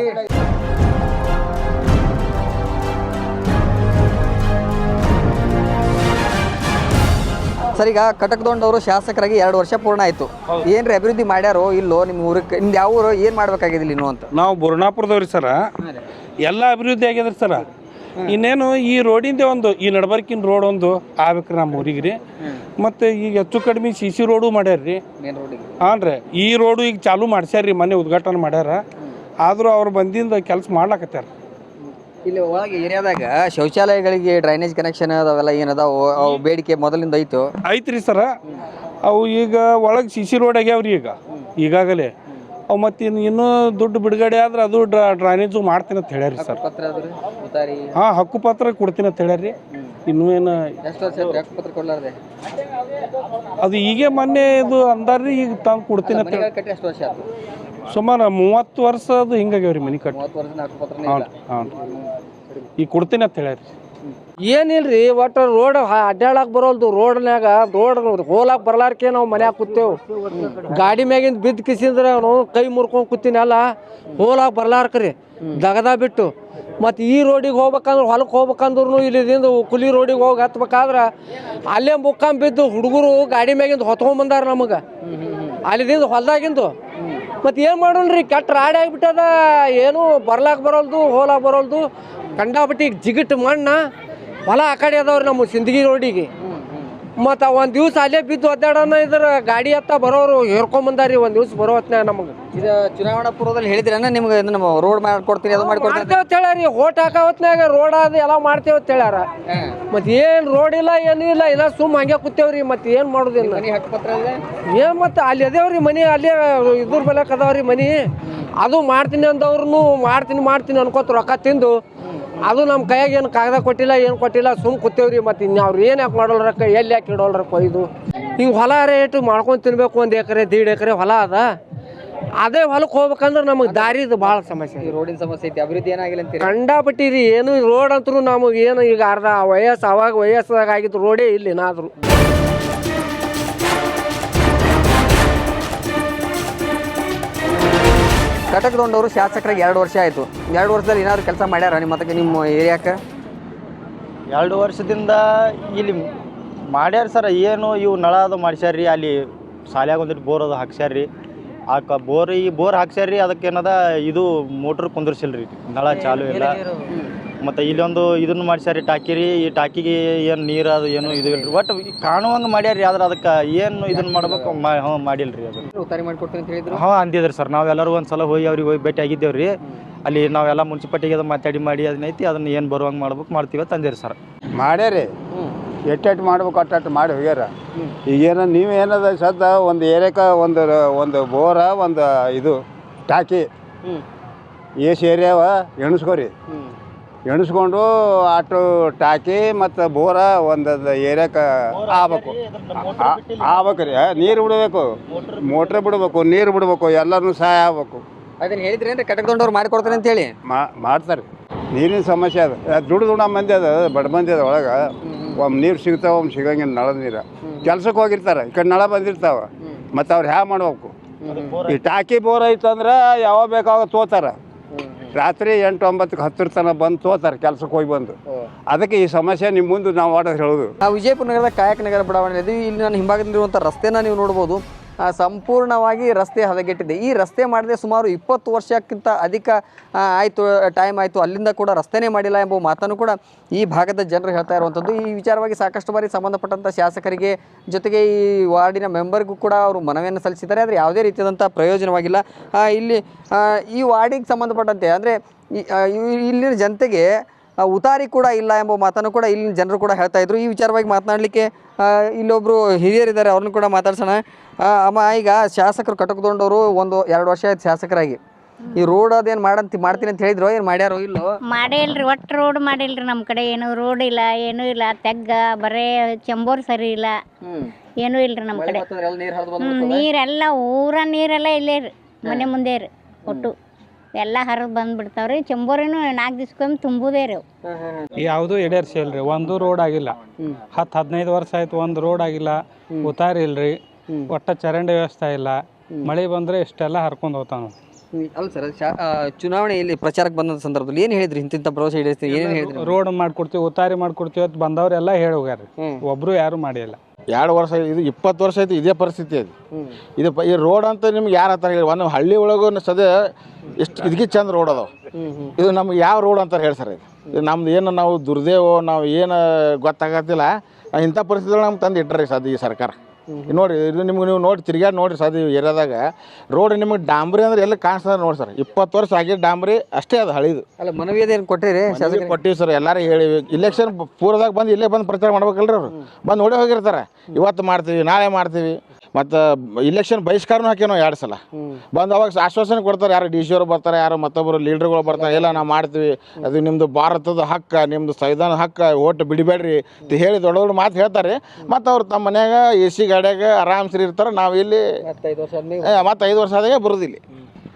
ಸರ್, ಈಗ ಕಟಕದೊಂಡವರು ಶಾಸಕರಾಗಿ 2 ವರ್ಷ ಪೂರ್ಣ ಆಯಿತು. ಏನ್ರಿ ಅಭಿವೃದ್ಧಿ ಮಾಡ್ಯಾರೋ ಇಲ್ಲೋ ನಿಮ್ಮ ಊರಿಗೆ? ನಿಮ್ದು ಯಾವ ಊರು? ಏನು ಮಾಡ್ಬೇಕಾಗಿದೆ ಇಲ್ಲಿ ಇನ್ನು ಅಂತ? ನಾವು ಬುರ್ಣಾಪುರದವ್ರಿ ಸರ. ಎಲ್ಲ ಅಭಿವೃದ್ಧಿ ಆಗ್ಯದ್ರಿ ಸರ. ಇನ್ನೇನು ಈ ರೋಡಿಂದ ಒಂದು ಈ ನಡಬರ್ಕಿನ ರೋಡ್ ಒಂದು ಆಗ್ಬೇಕ್ರಿ ನಮ್ಮ ಊರಿಗೆ ರೀ. ಮತ್ತು ಈಗ ಹೆಚ್ಚು ಕಡಿಮೆ CC ರೋಡು ಮಾಡ್ಯಾರ್ರಿ. ಹಾಂ ರೀ, ಈ ರೋಡು ಈಗ ಚಾಲೂ ಮಾಡ್ಸ್ಯಾರ್ರಿ, ಮೊನ್ನೆ ಉದ್ಘಾಟನೆ ಮಾಡ್ಯಾರ. ಆದರೂ ಅವ್ರು ಬಂದಿಂದ ಕೆಲಸ ಮಾಡ್ಲಾಕತ್ಯಾರ. ಇಲ್ಲಿ ಒಳಗೆ ಏರಿಯಾದಾಗ ಶೌಚಾಲಯಗಳಿಗೆ ಡ್ರೈನೇಜ್ ಕನೆಕ್ಷನ್ ಅದಾವೆಲ್ಲ ಏನದಾವು ಅವು ಬೇಡಿಕೆ ಮೊದಲಿಂದ ಐತ್ರಿ ಸರ. ಅವು ಈಗ ಒಳಗೆ CC ರೋಡ್ ಆಗ್ಯಾವ್ರಿ ಈಗಾಗಲೇ. ಅವು ಮತ್ತು ಇನ್ನೂ ದುಡ್ಡು ಬಿಡುಗಡೆ ಆದ್ರೆ ಅದು ಡ್ರೈನೇಜು ಮಾಡ್ತೀನಿ ಅಂತ ಹೇಳ್ಯಾರಿ ಸರ್. ಹಾಂ, ಹಕ್ಕುಪತ್ರ ಕೊಡ್ತೀನಿ ಅಂತ ಹೇಳ್ಯಾರಿ. ಇನ್ನೂ ಏನು ಅದು ಈಗ ಮೊನ್ನೆ ಇದು ಅಂದಾರ್ರಿ, ಈಗ ತಂದು ಕೊಡ್ತೀನಿ ಅಂತ ಹೇಳಿ. ಸುಮಾರು 30 ವರ್ಷ ಅದು ಹಿಂಗಾಗ್ಯಾವ್ರಿ ಮನೆ ಕಟ್ಟಿ. ಹಾಂ, ಈಗ ಕೊಡ್ತೀನಿ ಅಂತ ಹೇಳ್ಯಾರಿ. ಏನಿಲ್ರಿ, ಒಟ್ಟು ರೋಡ್ ಅಡ್ಡಾಡಕ್ ಬರೋಲ್ದು. ರೋಡ್ ಹೋಲಾಕ್ ಬರ್ಲಾರ್ಕೆ ನಾವು ಮನ್ಯಾಗ ಕೂತೇವು. ಗಾಡಿ ಮ್ಯಾಗಿಂದ ಬಿದ್ದು ಕಿಸಿದ್ರೆ ನಾವು ಕೈ ಮುರ್ಕೊಂಡು ಕೂತೀನಿ, ಅಲ್ಲ ಹೋಲಾಕ್ ಬರ್ಲಾರ್ಕ್ರಿ ದಗದ ಬಿಟ್ಟು. ಮತ್ತು ಈ ರೋಡಿಗೆ ಹೋಗ್ಬೇಕಂದ್ರೆ ಹೊಲಕ್ಕೆ ಹೋಗ್ಬೇಕಂದ್ರೂ ಇಲ್ಲಿದಿಂದ ಕುಲಿ ರೋಡಿಗೆ ಹೋಗಿ ಹತ್ಬೇಕಾದ್ರೆ ಅಲ್ಲೇ ಮುಕ್ಕಾಂ ಬಿದ್ದು ಹುಡುಗರು ಗಾಡಿ ಮ್ಯಾಗಿಂದ ಹೊತ್ಕೊಂಡ್ಬಂದಾರ ನಮಗೆ ಅಲ್ಲಿದಿಂದ ಹೊಲ್ದಾಗಿಂದು. ಮತ್ತು ಏನು ಮಾಡೋಣ್ರಿ, ಕೆಟ್ಟ ರಾಡಿ ಆಗಿಬಿಟ್ಟದ. ಏನು ಬರ್ಲಾಕ್ ಬರೋಲ್ದು, ಹೋಲಾಕ್ ಬರೋಲ್ದು. ಕಂಡಾಬಿಟ್ಟು ಈಗ ಜಿಗಿಟ್ ಮಣ್ಣ ಹೊಲ ಆ ಕಡೆ ಅದಾವ್ರಿ ನಮ್ಮ ಸಿಂದಗಿ ರೋಡಿಗೆ. ಮತ್ತು ಒಂದು ದಿವ್ಸ ಅಲ್ಲೇ ಬಿದ್ದು ಒದ್ದಾಡೋಣ ಇದ್ರ ಗಾಡಿ ಹತ್ತ ಬರೋರು ಹೇರ್ಕೊಂಬಂದಾರಿ ಒಂದು ದಿವ್ಸ ಬರೋ ಹೊತ್ನ್ಯಾಗ ನಮಗೆ. ಇದು ಚುನಾವಣಾ ಪೂರ್ವದಲ್ಲಿ ಹೇಳಿದ್ರಿ ನಿಮ್ಗೆ ನಮ್ಮ ರೋಡ್ ಮಾಡ್ಕೊಡ್ತೀನಿ ಅದು ಮಾಡ್ಕೊಡ್ತೀನಿ ಅಂತ ಹೇಳ್ಯಾರಿ. ಓಟ್ ಹಾಕೋ ಹೊತ್ನ್ಯಾಗ ರೋಡ್ ಅದು ಎಲ್ಲ ಮಾಡ್ತೇವೆ ಅಂತ ಹೇಳ್ಯಾರ. ಮತ್ತು ಏನು ರೋಡ್ ಇಲ್ಲ, ಏನೂ ಇಲ್ಲ, ಇಲ್ಲ ಸುಮ್ಮ ಹಂಗೆ ಕೂತೇವ್ರಿ. ಮತ್ತು ಏನು ಮಾಡೋದಿಲ್ಲ. ಏನು ಮತ್ತು ಅಲ್ಲಿ ಅದೇವ್ರಿ ಮನೆ, ಅಲ್ಲೇ ಇದ್ರ ಬೆಲೆಕ್ ಅದಾವ್ರಿ ಮನೆ. ಅದು ಮಾಡ್ತೀನಿ ಅಂದವ್ರು ಮಾಡ್ತೀನಿ ಅನ್ಕೋತ ರೊಕ್ಕ ತಿಂದು ಅದು ನಮ್ಮ ಕೈಯಾಗ ಏನು ಕಾಗದ ಕೊಟ್ಟಿಲ್ಲ, ಏನು ಕೊಟ್ಟಿಲ್ಲ, ಸುಮ್ಮ ಕೂತೇವ್ರಿ. ಮತ್ತು ಇನ್ಯಾವ್ರು ಏನು ಯಾಕೆ ಮಾಡೋಲ್ಲ ರೊಕ್ಕ, ಎಲ್ಲಿ ಯಾಕೆ ಇಡೋಲ್ಲ ರೊಕ್ಕ. ಇದು ಹಿಂಗೆ ಹೊಲ ರೇಟು ಮಾಡ್ಕೊಂಡು ತಿನ್ಬೇಕು. 1 ಎಕರೆ 1.5 ಎಕರೆ ಹೊಲ ಅದ. ಅದೇ ಹೊಲಕ್ಕೆ ಹೋಗ್ಬೇಕಂದ್ರೆ ನಮಗೆ ದಾರಿದು ಭಾಳ ಸಮಸ್ಯೆ. ರೋಡಿನ ಸಮಸ್ಯೆ ಐತಿ, ಅಭಿವೃದ್ಧಿ ಏನಾಗಿಲ್ಲ ಅಂತ ಕಂಡಾಬಿಟ್ಟಿರಿ. ಏನು ರೋಡ್ ಅಂತೂ ನಮಗೆ ಏನು ಈಗ ಅರ್ಧ ವಯಸ್ಸು ಅವಾಗ ವಯಸ್ಸಾಗ ಆಗಿದ್ದು ರೋಡೇ ಇಲ್ಲ ಏನಾದರೂ. ಕಟಕದೊಂಡವರು ಶಾಸಕರಿಗೆ 2 ವರ್ಷ ಆಯಿತು. 2 ವರ್ಷದಲ್ಲಿ ಏನಾದ್ರು ಕೆಲಸ ಮಾಡ್ಯಾರ ನಿಮ್ಮ ಏರಿಯಾಕ್ಕೆ? 2 ವರ್ಷದಿಂದ ಇಲ್ಲಿ ಮಾಡ್ಯಾರ ಸರ. ಏನು ಇವು ನಳ ಅದು ಮಾಡ್ಸ್ಯಾರ್ರಿ. ಅಲ್ಲಿ ಶಾಲ್ಯಾಗ ಒಂದಿಟ್ಟು ಬೋರ್ ಅದು ಹಾಕ್ಸ್ಯಾರ್ರಿ. ಬೋರ್ ಹಾಕ್ಸ್ಯಾರ್ರಿ. ಅದಕ್ಕೆ ಏನದ ಇದು ಮೋಟ್ರ್ ಕುಂದ್ರಿಸಿಲ್ರಿ, ನಳ ಚಾಲು ಇಲ್ಲ. ಮತ್ತು ಇಲ್ಲೊಂದು ಇದನ್ನು ಮಾಡ್ಸ್ಯಾರಿ ಟಾಕಿರಿ. ಈ ಟಾಕಿಗೆ ಏನು ನೀರು ಅದು ಏನು ಇದು ಇಲ್ರಿ. ಒಟ್ಟು ಕಾಣುವಂಗೆ ಮಾಡ್ಯಾರ್ರಿ. ಆದ್ರೆ ಅದಕ್ಕೆ ಏನು ಇದನ್ನು ಮಾಡ್ಬೇಕು ಮಾಡಿಲ್ರಿ. ಅದು ಉತ್ತಾರಿ ಮಾಡಿಕೊಡ್ತೀನಿ ಅಂತ ಹೇಳಿದ್ರು. ಹಾಂ ಅಂದಿದ್ರಿ ಸರ್. ನಾವೆಲ್ಲರೂ ಒಂದು ಸಲ ಅವ್ರಿಗೆ ಹೋಗಿ ಭೇಟಿ ಆಗಿದ್ದೇವ್ರಿ. ಅಲ್ಲಿ ನಾವೆಲ್ಲ ಮುನ್ಸಿಪಾಲ್ಟಿಗೆ ಅದು ಮಾತಾಡಿ ಅದನ್ನೈತಿ ಅದನ್ನ ಏನು ಬರುವಂಗೆ ಮಾಡ್ತೀವಿ ಅಂತ ಅಂದಿರಿ ಸರ್. ಮಾಡ್ಯಾರಿ. ಎಟ್ಟೆಟ್ಟು ಮಾಡ್ಬೇಕು ಅಟ್ಟಟ್ಟು ಮಾಡಿ ಹೋಗ್ಯಾರ. ಈಗೇನು ನೀವೇನದ ಸದ್ದ ಒಂದು ಏರಿಯಾಕ ಒಂದು ಬೋರ ಒಂದು ಇದು ಟಾಕಿ ಏಸ್ ಏರಿಯಾವ ಎಣಿಸ್ಕೋರಿ. ಎಣಿಸ್ಕೊಂಡು ಆಟೋ ಟಾಕಿ ಮತ್ತು ಬೋರ ಒಂದು ಏರಿಯಾಕ್ಕೆ ಆಗ್ಬೇಕು ರೀ. ನೀರು ಬಿಡಬೇಕು, ಮೋಟ್ರ್ ಬಿಡಬೇಕು, ನೀರು ಬಿಡಬೇಕು, ಎಲ್ಲನೂ ಸಹಾಯ ಆಗ್ಬೇಕು. ಅದನ್ನು ಹೇಳಿದ್ರಿ ಅಂದರೆ ಕಟಕದೊಂಡವ್ರು ಮಾಡಿಕೊಡ್ತಾರೆ ಅಂತ ಹೇಳಿ ಮಾಡ್ತಾರೆ. ನೀರಿನ ಸಮಸ್ಯೆ ಅದು. ದುಡ್ಡು ಮಂದಿ ಅದ, ಬಡ ಮಂದಿ ಅದ ಒಳಗೆ. ಒಮ್ಮೆ ನೀರು ಸಿಗ್ತಾವ, ಒಮ್ಮೆ ಸಿಗಂಗಿಲ್ಲ. ನಳದ ನೀರು ಕೆಲ್ಸಕ್ಕೆ ಹೋಗಿರ್ತಾರೆ, ಈ ಕಡೆ ನಳ ಬಂದಿರ್ತಾವ. ಮತ್ತು ಅವ್ರು ಹ್ಯಾ ಮಾಡ್ಬೇಕು. ಈ ಟಾಕಿ ಬೋರ್ ಐತಂದ್ರೆ ಯಾವಾಗ ಬೇಕಾವಾಗ ತೋತಾರೆ. ರಾತ್ರಿ 8-9ಕ್ಕೆ 10 ತನಕ ಬಂದು ತೋತಾರೆ ಕೆಲ್ಸಕ್ಕೆ ಹೋಗಿ ಬಂದು. ಅದಕ್ಕೆ ಈ ಸಮಸ್ಯೆ ನಿಮ್ಮ ಮುಂದೆ ನಾವು ಹೇಳೋದು. ವಿಜಯಪುರ ನಗರದ ಕಾಯಕ ನಗರ ಬಡಾವಣೆ ಇದೆ. ಇಲ್ಲಿ ನನ್ನ ಹಿಂಭಾಗದಲ್ಲಿರುವಂಥ ರಸ್ತೆನ ನೀವು ನೋಡ್ಬೋದು. ಸಂಪೂರ್ಣವಾಗಿ ರಸ್ತೆ ಹದಗೆಟ್ಟಿದೆ. ಈ ರಸ್ತೆ ಮಾಡದೆ ಸುಮಾರು 20 ವರ್ಷಕ್ಕಿಂತ ಅಧಿಕ ಟೈಮ್ ಆಯಿತು. ಅಲ್ಲಿಂದ ಕೂಡ ರಸ್ತೆನೇ ಮಾಡಿಲ್ಲ ಎಂಬ ಮಾತನ್ನು ಕೂಡ ಈ ಭಾಗದ ಜನರು ಹೇಳ್ತಾ ಇರುವಂಥದ್ದು. ಈ ವಿಚಾರವಾಗಿ ಸಾಕಷ್ಟು ಬಾರಿ ಸಂಬಂಧಪಟ್ಟಂಥ ಶಾಸಕರಿಗೆ ಜೊತೆಗೆ ಈ ವಾರ್ಡಿನ ಮೆಂಬರ್ಗೂ ಕೂಡ ಅವರು ಮನವಿಯನ್ನು ಸಲ್ಲಿಸಿದ್ದಾರೆ. ಆದರೆ ಯಾವುದೇ ರೀತಿಯಾದಂಥ ಪ್ರಯೋಜನವಾಗಿಲ್ಲ. ಇಲ್ಲಿ ಈ ವಾರ್ಡಿಗೆ ಸಂಬಂಧಪಟ್ಟಂತೆ ಅಂದರೆ ಇಲ್ಲಿನ ಜನತೆಗೆ ಉತಾರಿ ಕೂಡ ಇಲ್ಲ ಎಂಬ ಮಾತನ್ನು ಕೂಡ ಇಲ್ಲಿನ ಜನರು ಕೂಡ ಹೇಳ್ತಾ ಇದ್ರು. ಈ ವಿಚಾರವಾಗಿ ಮಾತನಾಡಲಿಕ್ಕೆ ಇಲ್ಲೊಬ್ಬರು ಹಿರಿಯರಿದ್ದಾರೆ, ಅವ್ರನ್ನ ಕೂಡ ಮಾತಾಡ್ಸೋಣ. ಅಮ್ಮ, ಈಗ ಶಾಸಕರು ಕಟಕದೊಂಡವರು 1-2 ವರ್ಷ ಆಯ್ತು ಶಾಸಕರಾಗಿ. ಈ ರೋಡ್ ಅದೇನು ಮಾಡ್ತೀನಿ ಅಂತ ಹೇಳಿದ್ರು, ಏನು ಮಾಡ್ಯಾರೋ ಇಲ್ಲೋ? ಮಾಡೇ ಇಲ್ರಿ, ಒಟ್ಟು ರೋಡ್ ಮಾಡಿಲ್ರಿ. ನಮ್ಮ ಕಡೆ ಏನು ರೋಡ್ ಇಲ್ಲ, ಏನೂ ಇಲ್ಲ. ತೆಗ್ಗ ಬರೇ ಚಂಬೋರ್ ಸರಿ ಇಲ್ಲ, ಏನೂ ಇಲ್ರಿ ನಮ್ಮ ಕಡೆ. ನೀರೆಲ್ಲ ಊರ ನೀರೆಲ್ಲ ಇಲ್ಲೇ ರೀ, ಮನೆ ಮುಂದೆ ರೀ. ಒಟ್ಟು ಎಲ್ಲ ಹರಿದು ಬಂದ್ಬಿಡ್ತಾವ್ರಿ. ಚಂಬೋರಿನೂ 4 ದಿವ್ಸಕ್ಕೊಮ್ಮೆ ತುಂಬುದೇ ರೀ. ಯಾವುದು ಈಡೇರಿಸಿಲ್ರಿ. ಒಂದು ರೋಡ್ ಆಗಿಲ್ಲ. 10-15 ವರ್ಷ ಆಯ್ತು, ಒಂದು ರೋಡ್ ಆಗಿಲ್ಲ. ಉತ್ತಾರಿ ಇಲ್ರಿ, ಒಟ್ಟ ಚರಂಡಿ ವ್ಯವಸ್ಥೆ ಇಲ್ಲ. ಮಳೆ ಬಂದ್ರೆ ಇಷ್ಟೆಲ್ಲ ಹರ್ಕೊಂಡು ಹೋಗ್ತಾವ. ಅಲ್ಲ ಸರ್, ಚುನಾವಣೆಯಲ್ಲಿ ಪ್ರಚಾರಕ್ಕೆ ಬಂದ ಸಂದರ್ಭದಲ್ಲಿ ಏನು ಹೇಳಿದ್ರಿ? ಇಂತಿಂಥ ಭರವಸೆ ಈಡೇರಿಸ್ತೀವಿ, ಏನೇನು ಹೇಳಿದ್ರಿ? ರೋಡ್ ಮಾಡ್ಕೊಡ್ತೀವಿ, ಉತ್ತಾರಿ ಮಾಡ್ಕೊಡ್ತೀವಿ ಅಂತ ಬಂದವ್ರೆಲ್ಲ ಹೇಳಿ ಹೋಗ್ಯಾರ. ಒಬ್ರು ಯಾರು ಮಾಡಿಲ್ಲ. 2 ವರ್ಷ ಇದು 20 ವರ್ಷ ಆಯ್ತು ಇದೇ ಪರಿಸ್ಥಿತಿ ಅದು. ಇದು ಈ ರೋಡ್ ಅಂತ ನಿಮ್ಗೆ ಯಾರು ಅಂತಾರೆ ಹೇಳಿ, ಒಂದು ಹಳ್ಳಿ ಒಳಗೂ ಸದ್ಯ ಎಷ್ಟು ಇದಕ್ಕೆ ಚಂದ ರೋಡ್ ಅದಾವೆ. ಇದು ನಮ್ಗೆ ಯಾವ ರೋಡ್ ಅಂತಾರೆ ಹೇಳಿ ಸರ್. ಇದು ನಮ್ದು ಏನು ನಾವು ದುರ್ದೇವೋ ನಾವು ಏನು ಗೊತ್ತಾಗತ್ತಿಲ್ಲ, ಇಂಥ ಪರಿಸ್ಥಿತಿ ನಮ್ಗೆ ತಂದು ಇಟ್ಟರೆ ಸದ್ಯ ಈ ಸರ್ಕಾರ. ನೋಡಿ ಇದು ನಿಮ್ಗೆ ನೀವು ನೋಡಿ ತಿರ್ಗಾಡಿ ನೋಡಿರಿ ಸರ್ ಈ ಏರಿಯಾದಾಗ ರೋಡ್ ನಿಮಗೆ ಡಾಂಬ್ರಿ ಅಂದ್ರೆ ಎಲ್ಲ ಕಾಣಿಸ್ತದೆ ನೋಡಿ ಸರ್. 20 ವರ್ಷ ಆಗಿ ಡಾಂಬ್ರಿ ಅಷ್ಟೇ ಅದು ಹಳಿದು. ಅಲ್ಲ ಮನವಿ ಅದೇನು ಕೊಟ್ಟಿರಿ? ಕೊಟ್ಟಿವಿ ಸರ್, ಎಲ್ಲರೂ ಹೇಳಿವಿ. ಇಲೆಕ್ಷನ್ ಪೂರ್ವದಾಗ ಬಂದು ಇಲ್ಲೇ ಬಂದು ಪ್ರಚಾರ ಮಾಡ್ಬೇಕಲ್ರಿ ಅವ್ರು. ಬಂದು ನೋಡಿ ಹೋಗಿರ್ತಾರೆ, ಇವತ್ತು ಮಾಡ್ತೀವಿ ನಾಳೆ ಮಾಡ್ತೀವಿ. ಮತ್ತು ಇಲೆಕ್ಷನ್ ಬಹಿಷ್ಕಾರನೂ ಹಾಕ್ಯಾನೋ 2 ಸಲ ಬಂದು ಅವಾಗ ಆಶ್ವಾಸನೆ ಕೊಡ್ತಾರೆ. ಯಾರು DC ಅವರು ಬರ್ತಾರೆ, ಯಾರು ಮತ್ತೊಬ್ಬರು ಲೀಡ್ರ್ಗಳು ಬರ್ತಾರೆ, ಎಲ್ಲ ನಾವು ಮಾಡ್ತೀವಿ, ಅದು ನಿಮ್ಮದು ಭಾರತದ ಹಕ್ಕ, ನಿಮ್ಮದು ಸಂವಿಧಾನದ ಹಕ್ಕ, ಓಟ್ ಬಿಡಬೇಡ್ರಿ ಅಂತ ಹೇಳಿ ದೊಡ್ಡ ದೊಡ್ಡ ಮಾತು ಹೇಳ್ತಾರೆ. ಮತ್ತು ಅವ್ರು ತಮ್ಮ ಮನ್ಯಾಗ AC ಗಾಡ್ಯಾಗ ಆರಾಮ್ಸರಿ ಇರ್ತಾರೆ. ನಾವು ಇಲ್ಲಿ ಮತ್ತೆ 5 ವರ್ಷ ಆದಾಗ ಬರೋದಿಲ್ಲ.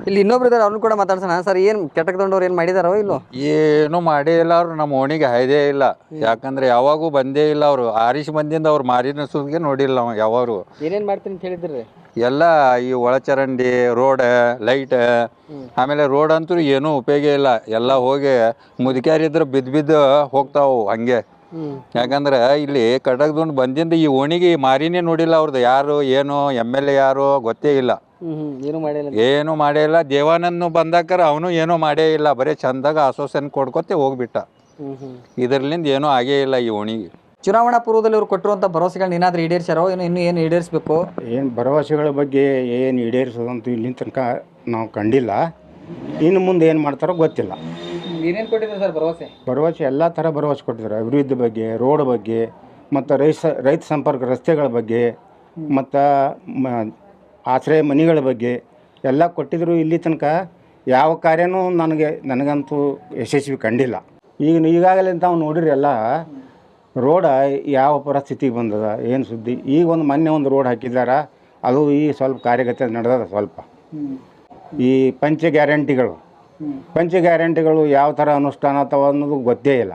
ಇಲ್ಲಿ ಇನ್ನೊಬ್ರು ಇದ್ದಾರೆ, ಅವ್ರನ್ನ ಕೂಡ ಮಾತಾಡ್ಸೋಣ. ಸರ್, ಏನು ಕೆಟ್ಟಕ್ಕೊಂಡವ್ರು ಏನು ಮಾಡಿದಾರೋ ಇಲ್ಲೋ? ಏನು ಮಾಡೇ ಇಲ್ಲ ಅವರು. ನಮ್ಮ ಓಣಿಗೆ ಹಾಯ್ದೇ ಇಲ್ಲ. ಯಾಕಂದ್ರೆ ಯಾವಾಗೂ ಬಂದೇ ಇಲ್ಲ ಅವರು. ಆರಿಸಿ ಬಂದಿಂದ ಅವ್ರು ಮಾರಿನ ಸುದ್ದಿಗೆ ನೋಡಿಲ್ಲ ನಾವು ಯಾವಾಗೂ. ಏನೇನು ಮಾಡ್ತೀನಿ ಅಂತ ಹೇಳಿದ್ರಿ? ಎಲ್ಲ ಈ ಒಳಚರಂಡಿ, ರೋಡ್, ಲೈಟ್, ಆಮೇಲೆ ರೋಡ್ ಅಂತೂ ಏನೂ ಉಪಯೋಗ ಇಲ್ಲ. ಎಲ್ಲ ಹೋಗಿ ಮುದುಕ್ಯಾರಿದ್ರೆ ಬಿದ್ದು ಹೋಗ್ತಾವು ಹಂಗೆ. ಯಾಕಂದ್ರೆ ಇಲ್ಲಿ ಕಟಕ್ದುಂಡು ಬಂದಿಂದ ಈ ಓಣಿಗೆ ಮಾರಿನೇ ನೋಡಿಲ್ಲ ಅವ್ರದ್ದು. ಯಾರು ಏನು MLA ಯಾರು ಗೊತ್ತೇ ಇಲ್ಲ. ಏನು ಮಾಡೇ ಇಲ್ಲ. ದೇವಾನಂದ್ ಬಂದಾಕರ ಅವನು ಏನೂ ಮಾಡೇ ಇಲ್ಲ. ಬರೀ ಚಂದಾಗ ಆಶ್ವಾಸನೆ ಕೊಡ್ಕೊತೆ ಹೋಗ್ಬಿಟ್ಟ. ಇದರ್ಲಿಂದ ಏನೂ ಆಗೇ ಇಲ್ಲ ಈ ಓಣಿಗೆ. ಚುನಾವಣಾ ಪೂರ್ವದಲ್ಲಿ ಇವ್ರು ಕೊಟ್ಟಿರುವಂಥ ಭರವಸೆಗಳನ್ನ ಏನಾದರೂ ಈಡೇರಿಸ್ಯಾರೋ ಇನ್ನೂ ಏನು ಈಡೇರಿಸಬೇಕು? ಏನು ಭರವಸೆಗಳ ಬಗ್ಗೆ ಏನು ಈಡೇರಿಸೋದಂತೂ ಇಲ್ಲಿ ತನಕ ನಾವು ಕಂಡಿಲ್ಲ. ಇನ್ನು ಮುಂದೆ ಏನು ಮಾಡ್ತಾರೋ ಗೊತ್ತಿಲ್ಲ. ಏನೇನು ಕೊಟ್ಟಿದ್ದಾರೆ ಸರ್ ಭರವಸೆ? ಎಲ್ಲ ಥರ ಭರವಸೆ ಕೊಟ್ಟಿದ್ದಾರೆ. ಅಭಿವೃದ್ಧಿ ಬಗ್ಗೆ, ರೋಡ್ ಬಗ್ಗೆ, ಮತ್ತು ರೈತ ಸಂಪರ್ಕ ರಸ್ತೆಗಳ ಬಗ್ಗೆ, ಮತ್ತು ಆಶ್ರಯ ಮನೆಗಳ ಬಗ್ಗೆ ಎಲ್ಲ ಕೊಟ್ಟಿದ್ರು. ಇಲ್ಲಿ ತನಕ ಯಾವ ಕಾರ್ಯನೂ ನನಗಂತೂ ಯಶಸ್ವಿ ಕಂಡಿಲ್ಲ. ಈಗಾಗಲೇ ತಾವು ನೋಡಿರಿ ಎಲ್ಲ ರೋಡ ಯಾವ ಪರಿಸ್ಥಿತಿಗೆ ಬಂದದ, ಏನು ಸುದ್ದಿ. ಈಗ ಮೊನ್ನೆ ಒಂದು ರೋಡ್ ಹಾಕಿದ್ದಾರೆ, ಅದು ಈ ಸ್ವಲ್ಪ ಕಾರ್ಯಗತ ನಡೆದದ. ಸ್ವಲ್ಪ ಈ ಪಂಚ ಗ್ಯಾರಂಟಿಗಳು ಯಾವ ಥರ ಅನುಷ್ಠಾನ ಅಥವಾ ಅನ್ನೋದು ಗೊತ್ತೇ ಇಲ್ಲ.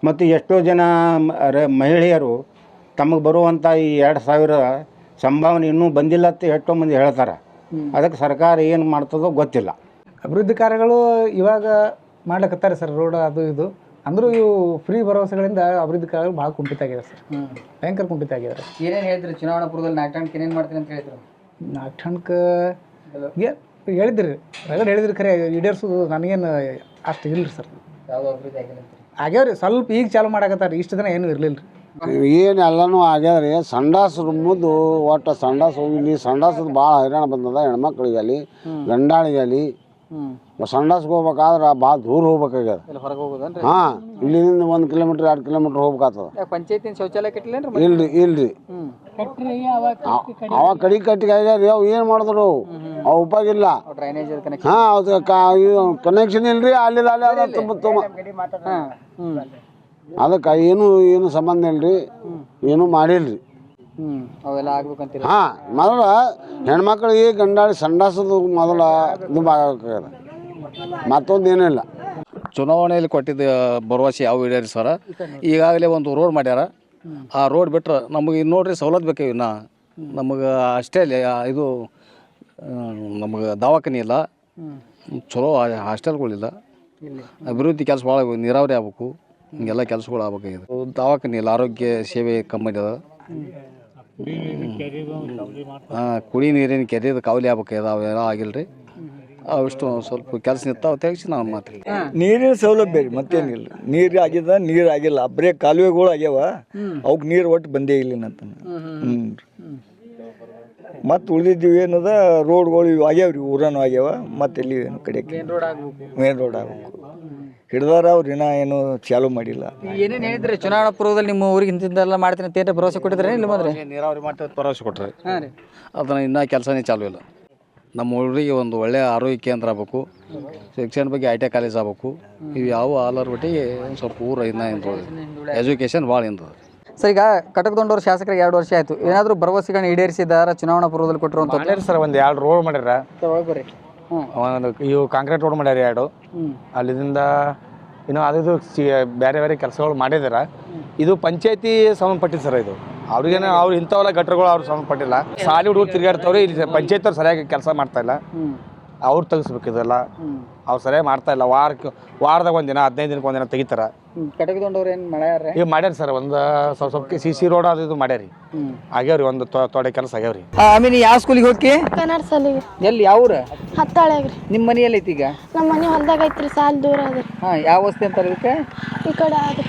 ಮತ್ತು ಎಷ್ಟೋ ಜನ ಮಹಿಳೆಯರು ತಮಗೆ ಬರುವಂಥ ಈ 2000 ಸಂಭಾವನೆ ಇನ್ನೂ ಬಂದಿಲ್ಲ ಅಂತ ಎಷ್ಟೋ ಮಂದಿ ಹೇಳ್ತಾರೆ. ಅದಕ್ಕೆ ಸರ್ಕಾರ ಏನು ಮಾಡ್ತದೋ ಗೊತ್ತಿಲ್ಲ. ಅಭಿವೃದ್ಧಿ ಕಾರ್ಯಗಳು ಇವಾಗ ಮಾಡ್ಲಿಕತ್ತಾರೆ ಸರ್, ರೋಡ್ ಅದು ಇದು. ಅಂದರೂ ಇವು ಫ್ರೀ ಭರವಸೆಗಳಿಂದ ಅಭಿವೃದ್ಧಿ ಕಾರ್ಯಗಳು ಭಾಳ ಕುಂಠಿತ ಆಗಿದೆ ಸರ್, ಭಯಂಕರ ಕುಂಠಿತ ಆಗಿದೆ. ಏನೇನು ಹೇಳ್ತೀರಿ ಚುನಾವಣಾ ಪೂರ್ವದಲ್ಲಿ ನಾಗಠಾಣಕ್ಕೆ ಏನೇನು ಮಾಡ್ತೀನಿ ಅಂತ ಹೇಳಿದ್ರು? ನಾಗಠಾಣಕ್ಕೆ ಹೇಳಿದ್ರಿ, ರಗಡ್ ಹೇಳಿದ್ರಿ, ಖರೆ ಈಡೇರಿಸೋದು ನನಗೇನು ಅಷ್ಟು ಇಲ್ಲ ಸರ್. ಯಾವುದೋ ಅಭಿವೃದ್ಧಿ ಆಗಿಲ್ಲ ಆಗ್ಯಾವ್ರಿ, ಸ್ವಲ್ಪ ಈಗ ಚಾಲು ಮಾಡಕತ್ತಾರೆ. ಇಷ್ಟು ದಿನ ಏನೂ ಇರಲಿಲ್ಲ ರೀ. ಏನು ಎಲ್ಲನೂ ಆಗ್ಯಾದ್ರಿ. ಸಂಡಾಸ ಮುದ್ದು ಒಟ್ಟು ಸಂಡಾಸ ಇಲ್ಲಿ ಸಂಡಾಸದ ಭಾಳ ಹೈರಾಣ ಬಂದದ. ಹೆಣ್ಮಕ್ಳಿಗೆ ಅಲ್ಲಿ ಗಂಡಾಳಿಗೆ ಅಲ್ಲಿ ಸಂಡಾಸ್ಗೆ ಹೋಗ್ಬೇಕಾದ್ರೆ ಭಾಳ ದೂರ ಹೋಗ್ಬೇಕಾಗ್ಯದ. ಹೊರಗೆ ಹೋಗೋದನ್ರಿ? ಹಾಂ, ಇಲ್ಲಿಂದ 1 ಕಿಲೋಮೀಟ್ರ್ 2 ಕಿಲೋಮೀಟ್ರ್ ಹೋಗ್ಬೇಕಾಗ್ತದ. ಪಂಚಾಯತಿ ಶೌಚಾಲಯ ಕಟ್ಟಿಲ್ಲೇನ್ರಿ? ಇಲ್ರಿ ಅವಾಗ ಕಟ್ಟಿಗೆ ಆಗ್ಯಾರ. ಅವು ಏನು ಮಾಡಿದ್ರು ಅವು ಉಪಯೋಗ ಇಲ್ಲ. ಹಾಂ, ಅದು ಕನೆಕ್ಷನ್ ಇಲ್ರಿ. ಅಲ್ಲಿ ಅದಕ್ಕೆ ಏನು ಸಂಬಂಧ ಇಲ್ರಿ, ಏನೂ ಮಾಡಿಲ್ರಿ. ಅವೆಲ್ಲ ಆಗ್ಬೇಕಂತ. ಹಾಂ, ಮೊದಲ ಹೆಣ್ಮಕ್ಳಿಗೆ ಗಂಡಾಳಿ ಸಂಡಾಸದು ಮೊದಲ ಇದು ಆಗಬೇಕಾಗ್ಯದ, ಮತ್ತೊಂದು ಏನಿಲ್ಲ. ಚುನಾವಣೆಯಲ್ಲಿ ಕೊಟ್ಟಿದ್ದ ಭರವಸೆ ಯಾವ ಈಡೇರಿಸ್ಯಾರ? ಈಗಾಗಲೇ ಒಂದು ರೋಡ್ ಮಾಡ್ಯಾರ. ಆ ರೋಡ್ ಬಿಟ್ರೆ ನಮಗೆ ಇನ್ನು ನೋಡ್ರಿ ಸವಲತ್ತು ಬೇಕು. ಇನ್ನು ನಮಗೆ ಅಷ್ಟೇ ಇದು ನಮಗೆ ದವಾಖಾನೆ ಇಲ್ಲ, ಚಲೋ ಹಾಸ್ಟೆಲ್ಗಳಿಲ್ಲ, ಅಭಿವೃದ್ಧಿ ಕೆಲಸ ಭಾಳ ನೀರಾವರಿ ಆಗ್ಬೇಕು, ಹಿಂಗೆಲ್ಲ ಕೆಲಸಗಳು ಆಗ್ಬೇಕಾಗಿದೆ. ದವಾಖಾನೆ ಇಲ್ಲ, ಆರೋಗ್ಯ ಸೇವೆ ಕಮ್ಮಿ ಅದ. ಕುಡಿ ನೀರಿನ ಕೆರೆದು ಕಾವಲಿ ಆಗ್ಬೇಕಾಗಿದೆ, ಅವೆಲ್ಲ ಆಗಿಲ್ರಿ. ಅವಿಷ್ಟು ಸ್ವಲ್ಪ ಕೆಲಸ ನಿಂತಾವ ತೆಗಿಸಿ ನಾವು ಮಾತ್ರ. ನೀರಿನ ಸೌಲಭ್ಯ ರೀ, ಮತ್ತೇನಿಲ್ಲ. ನೀರು ಆಗಿದೆ, ನೀರು ಆಗಿಲ್ಲ. ಬರೀ ಕಾಲುವೆಗಳು ಆಗ್ಯಾವ, ಅವಕ್ಕೆ ನೀರು ಒಟ್ಟು ಬಂದೇ ಇಲ್ಲ ಅಂತ. ಮತ್ತು ಉಳಿದಿದ್ದೀವಿ ಏನದ ರೋಡ್ಗಳು ಇವು ಆಗ್ಯಾವ್ರಿ, ಊರನ್ನು ಆಗ್ಯಾವ. ಮತ್ತು ಇಲ್ಲಿ ಏನು ಕಡೆಗೆ ಮೇನ್ ರೋಡ್ ಆಗ್ಬೇಕು ಹಿಡ್ದಾರ. ಅವ್ರು ಇನ್ನೂ ಏನು ಚಾಲು ಮಾಡಿಲ್ಲ. ಏನೇನು ಹೇಳಿದ್ರಿ ಚುನಾವಣಾ ಪೂರ್ವದಲ್ಲಿ? ನಿಮ್ಮ ಊರಿಗೆ ಇಂತಿಂದೆಲ್ಲ ಮಾಡ್ತೀನಿ ಅಂತ ಭರವಸೆ ಕೊಟ್ಟಿದ್ರೆ ಇಲ್ಲ ಬಂದ್ರೆ? ನೀರಾವರಿ ಮಾಡ್ತಾ ಭರವಸೆ ಕೊಟ್ಟರೆ ಅದನ್ನು ಇನ್ನೂ ಕೆಲಸನೇ ಚಾಲು ಇಲ್ಲ. ನಮ್ಮ ಊರಿಗೆ ಒಂದು ಒಳ್ಳೆಯ ಆರೋಗ್ಯ ಕೇಂದ್ರ ಆಗಬೇಕು, ಶಿಕ್ಷಣ ಬಗ್ಗೆ ITI ಕಾಲೇಜ್ ಆಗಬೇಕು. ಇವು ಯಾವ ಆಲರ್ ಒಟ್ಟಿಗೆ ಸ್ವಲ್ಪ ಊರು ಇನ್ನೂ ಎಜುಕೇಷನ್ ಭಾಳ ಇಂದ. ಸರ್, ಈಗ ಕಟಕದೊಂಡವ್ರು ಶಾಸಕರಿಗೆ 2 ವರ್ಷ ಆಯಿತು. ಏನಾದರೂ ಭರವಸೆಗಳನ್ನ ಈಡೇರಿಸಿದಾರ ಚುನಾವಣಾ ಪೂರ್ವದಲ್ಲಿ ಕೊಟ್ಟಿರುವಂಥ? ಸರ್, ಒಂದು 2 ರೋಡ್ ಮಾಡ್ಯಾರ. ಒಂದು ಇವು ಕಾಂಕ್ರೀಟ್ ರೋಡ್ ಮಾಡ್ಯಾರ 2. ಅಲ್ಲಿಂದ ಇನ್ನು ಅದು ಬೇರೆ ಬೇರೆ ಕೆಲಸಗಳು ಮಾಡಿದಾರ. ಇದು ಪಂಚಾಯತಿ ಸಂಬಂಧಪಟ್ಟಿದ್ದು ಸರ್. ಇದು ಅವ್ರಿಗೇನು ಅವ್ರು ಇಂಥವೆಲ್ಲ ಗಟ್ರಗಳು ಅವ್ರು ಸಂಬಂಧಪಟ್ಟಿಲ್ಲ. ಸಾಲಿ ಹುಡುಗರು ತಿರುಗಾಡ್ತವ್ರಿ. ಇಲ್ಲಿ ಪಂಚಾಯತ್ ಅವ್ರು ಸರಿಯಾಗಿ ಕೆಲಸ ಮಾಡ್ತಾ ಇಲ್ಲ. ಅವ್ರು ತೆಗಿಸ್ಬೇಕು ಇದೆಲ್ಲ ಅವ್ರು ಸರಿಯಾಗಿ ಮಾಡ್ತಾ ಇಲ್ಲ. ವಾರದಾಗ ಒಂದಿನ 15 ದಿನಕ್ಕೆ ಒಂದಿನ ತೆಗಿತಾರೆ. ಕಟಕದೊಂಡವ್ರು ಏನು ಮಾಡ್ಯಾರ ಈಗ ಮಾಡ್ಯಾರ ಸರ್, ಒಂದು ಸ್ವಲ್ಪ CC ರೋಡ್ ಅದು ಇದು ಮಾಡ್ಯಾರಿ, ಆಗ್ಯಾವ್ರಿ, ಒಂದು ತೊಡೆ ಕೆಲಸ ಆಗ್ಯಾವ್ರಿ. ಆಮೇಲೆ ಯಾವ ಸ್ಕೂಲಿಗೆ ಹೋಗಿ ಕನ್ನಡ ಸಾಲಿಗೆ. ಎಲ್ಲಿ ಯಾವ ಊರು? ಹತ್ತಾಳ್ಯಾಗ್ರಿ. ನಿಮ್ಮ ಮನೆ ಎಲ್ಲೈತಿ ಈಗ? ನಮ್ಮ ಮನೆ ಹೊಲ್ದಾಗ ಐತ್ರಿ, ಸಾಲ್ ದೂರ ಅದ್ರಿ. ಹಾಂ, ಯಾವ ವಸ್ತಿ ಅಂತಾರೆ ಇದಕ್ಕೆ? ಈ ಕಡೆ ಆದ್ರಿ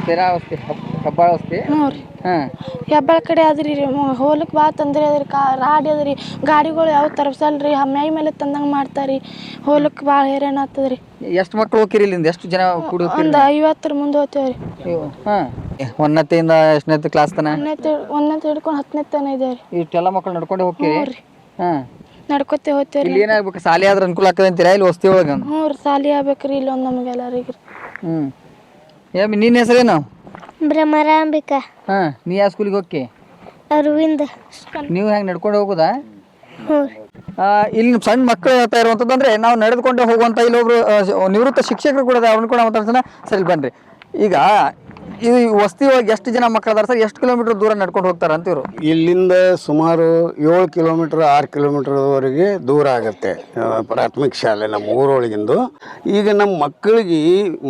ತೆರಾ ವಸ್ತಿ, ಹೆಬ್ಬಾಳ ವಸ್ತಿ. ಹ್ಞೂ ರೀ. ಹಾಂ, ಹೆಬ್ಬಾಳ ಕಡೆ ಆದ್ರಿ ಹೋಲಕ್ಕೆ ಬಾ ತಂದ್ರಿ ಅದ್ರಿ, ರಾಡಿ ಅದ್ರಿ, ಗಾಡಿಗಳು ಯಾವ ತರಸಲ್ರಿ, ಮೈ ಮೇಲೆ ತಂದಂಗೆ ಮಾಡ್ತಾರಿ, ಹೋಲಕ್ಕೆ ಭಾಳ ಹೈರಾಣ ಆಗ್ತದ್ರಿ. ಎಷ್ಟು ಮಕ್ಳು ಹೋಗಿರಿ ಇಲ್ಲಿಂದ? ಎಷ್ಟು ಜನ ಕೂಡಿ ಹೋಗ್ತೀರಿ? ಒಂದು 50 ಮುಂದೆ ಹೋಗ್ತೇವ್ರಿ. ಹಾಂ, 1ನೇತಿಂದ ಎಷ್ಟನೇತಿ ಕ್ಲಾಸ್ ತನ? 1ನೇತಿ ಹಿಡ್ಕೊಂಡು 10ನೇ ತನ ಇದೇವ್ರಿ. ಇಷ್ಟೆಲ್ಲ ಮಕ್ಳು ನಡ್ಕೊಂಡೆ ಹೋಗ್ತೀರಿ? ಹಾಂ, ನಡ್ಕೊತೆ ಹೋಗ್ತೇವ್ರಿ. ಇಲ್ಲಿ ಏನಾಗ್ಬೇಕು, ಶಾಲೆ ಆದ್ರೆ ಅನುಕೂಲ ಆಗ್ತದೆ ಅಂತೀರಾ ಇಲ್ಲಿ ವಸ್ತಿ ಒಳಗೆ? ಹ್ಞೂ ರೀ, ಸಾಲಿ ಆಗ್ಬೇಕ್ರಿ ಇಲ್ಲಿ ಒಂದು ನಮಗೆಲ್ಲರಿಗೆ. ನಿನ್ನ ಹೆಸರೇನು? ಭ್ರಮರಾಂಬಿಕಾ. ಹಾಂ, ನೀ ಯಾವ ಸ್ಕೂಲಿಗೆ ಹೋಗಿ? ಅರವಿಂದ. ನೀವು ಹೆಂಗೆ ನಡ್ಕೊಂಡು ಹೋಗೋದಾ? ಹ್ಞೂ. ಇಲ್ಲಿ ಸಣ್ಣ ಮಕ್ಕಳು ಹೇಳ್ತಾ ಇರುವಂಥದ್ದು ನಾವು ನಡೆದುಕೊಂಡೆ ಹೋಗುವಂಥ ಇಲ್ಲೊಬ್ರು ನಿವೃತ್ತ ಶಿಕ್ಷಕರು ಕೂಡ ಅವ್ರನ್ನ ಕೂಡ ಮಾತಾಡ್ಸೋಣ. ಸರಿ ಬನ್ನಿರಿ. ಈಗ ಈ ವಸ್ತಿ ಒಳಗೆ ಎಷ್ಟು ಜನ ಮಕ್ಕಳು ಅದಾರ ಸರ್? ಎಷ್ಟು ಕಿಲೋಮೀಟರ್ ದೂರ ನಡ್ಕೊಂಡು ಹೋಗ್ತಾರೆ ಅಂತಿವ್ರು? ಇಲ್ಲಿಂದ ಸುಮಾರು 7 ಕಿಲೋಮೀಟ್ರ್ 6 ಕಿಲೋಮೀಟ್ರ್ವರೆಗೆ ದೂರ ಆಗುತ್ತೆ ಪ್ರಾಥಮಿಕ ಶಾಲೆ ನಮ್ಮ ಊರೊಳಗಿಂದು. ಈಗ ನಮ್ಮ ಮಕ್ಕಳಿಗೆ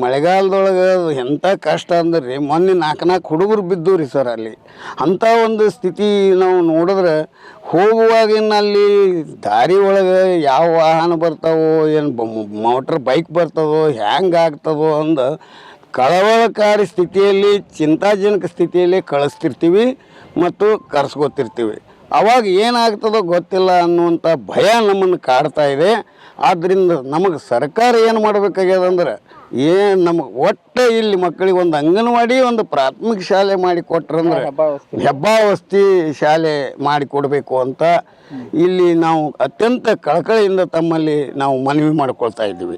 ಮಳೆಗಾಲದೊಳಗೆ ಎಂಥ ಕಷ್ಟ ಅಂದ್ರೆ ಮೊನ್ನೆ 4 ಹುಡುಗರು ಬಿದ್ದು ರೀ ಸರ್ ಅಲ್ಲಿ. ಅಂಥ ಒಂದು ಸ್ಥಿತಿ ನಾವು ನೋಡಿದ್ರೆ ಹೋಗುವಾಗಿನ ಅಲ್ಲಿ ದಾರಿ ಒಳಗೆ ಯಾವ ವಾಹನ ಬರ್ತಾವೋ, ಏನು ಮೋಟ್ರ್ ಬೈಕ್ ಬರ್ತದೋ, ಹ್ಯಾಂಗೆ ಆಗ್ತದೋ ಅಂದ ಕಳವಳಕಾರಿ ಸ್ಥಿತಿಯಲ್ಲಿ, ಚಿಂತಾಜನಕ ಸ್ಥಿತಿಯಲ್ಲಿ ಕಳಿಸ್ತಿರ್ತೀವಿ ಮತ್ತು ಕರೆಸ್ಕೊತಿರ್ತೀವಿ. ಅವಾಗ ಏನಾಗ್ತದೋ ಗೊತ್ತಿಲ್ಲ ಅನ್ನುವಂಥ ಭಯ ನಮ್ಮನ್ನು ಕಾಡ್ತಾ ಇದೆ. ಆದ್ದರಿಂದ ನಮಗೆ ಸರ್ಕಾರ ಏನು ಮಾಡಬೇಕಾಗ್ಯದ ಅಂದ್ರೆ ನಮಗೆ ಒಟ್ಟು ಇಲ್ಲಿ ಮಕ್ಕಳಿಗೆ ಒಂದು ಅಂಗನವಾಡಿ, ಒಂದು ಪ್ರಾಥಮಿಕ ಶಾಲೆ ಮಾಡಿ ಕೊಟ್ರಂದ್ರೆ, ಹೆಬ್ಬಾವಸ್ತಿ ಶಾಲೆ ಮಾಡಿ ಕೊಡಬೇಕು ಅಂತ ಇಲ್ಲಿ ನಾವು ಅತ್ಯಂತ ಕಳಕಳಿಯಿಂದ ತಮ್ಮಲ್ಲಿ ನಾವು ಮನವಿ ಮಾಡ್ಕೊಳ್ತಾ ಇದ್ದೀವಿ.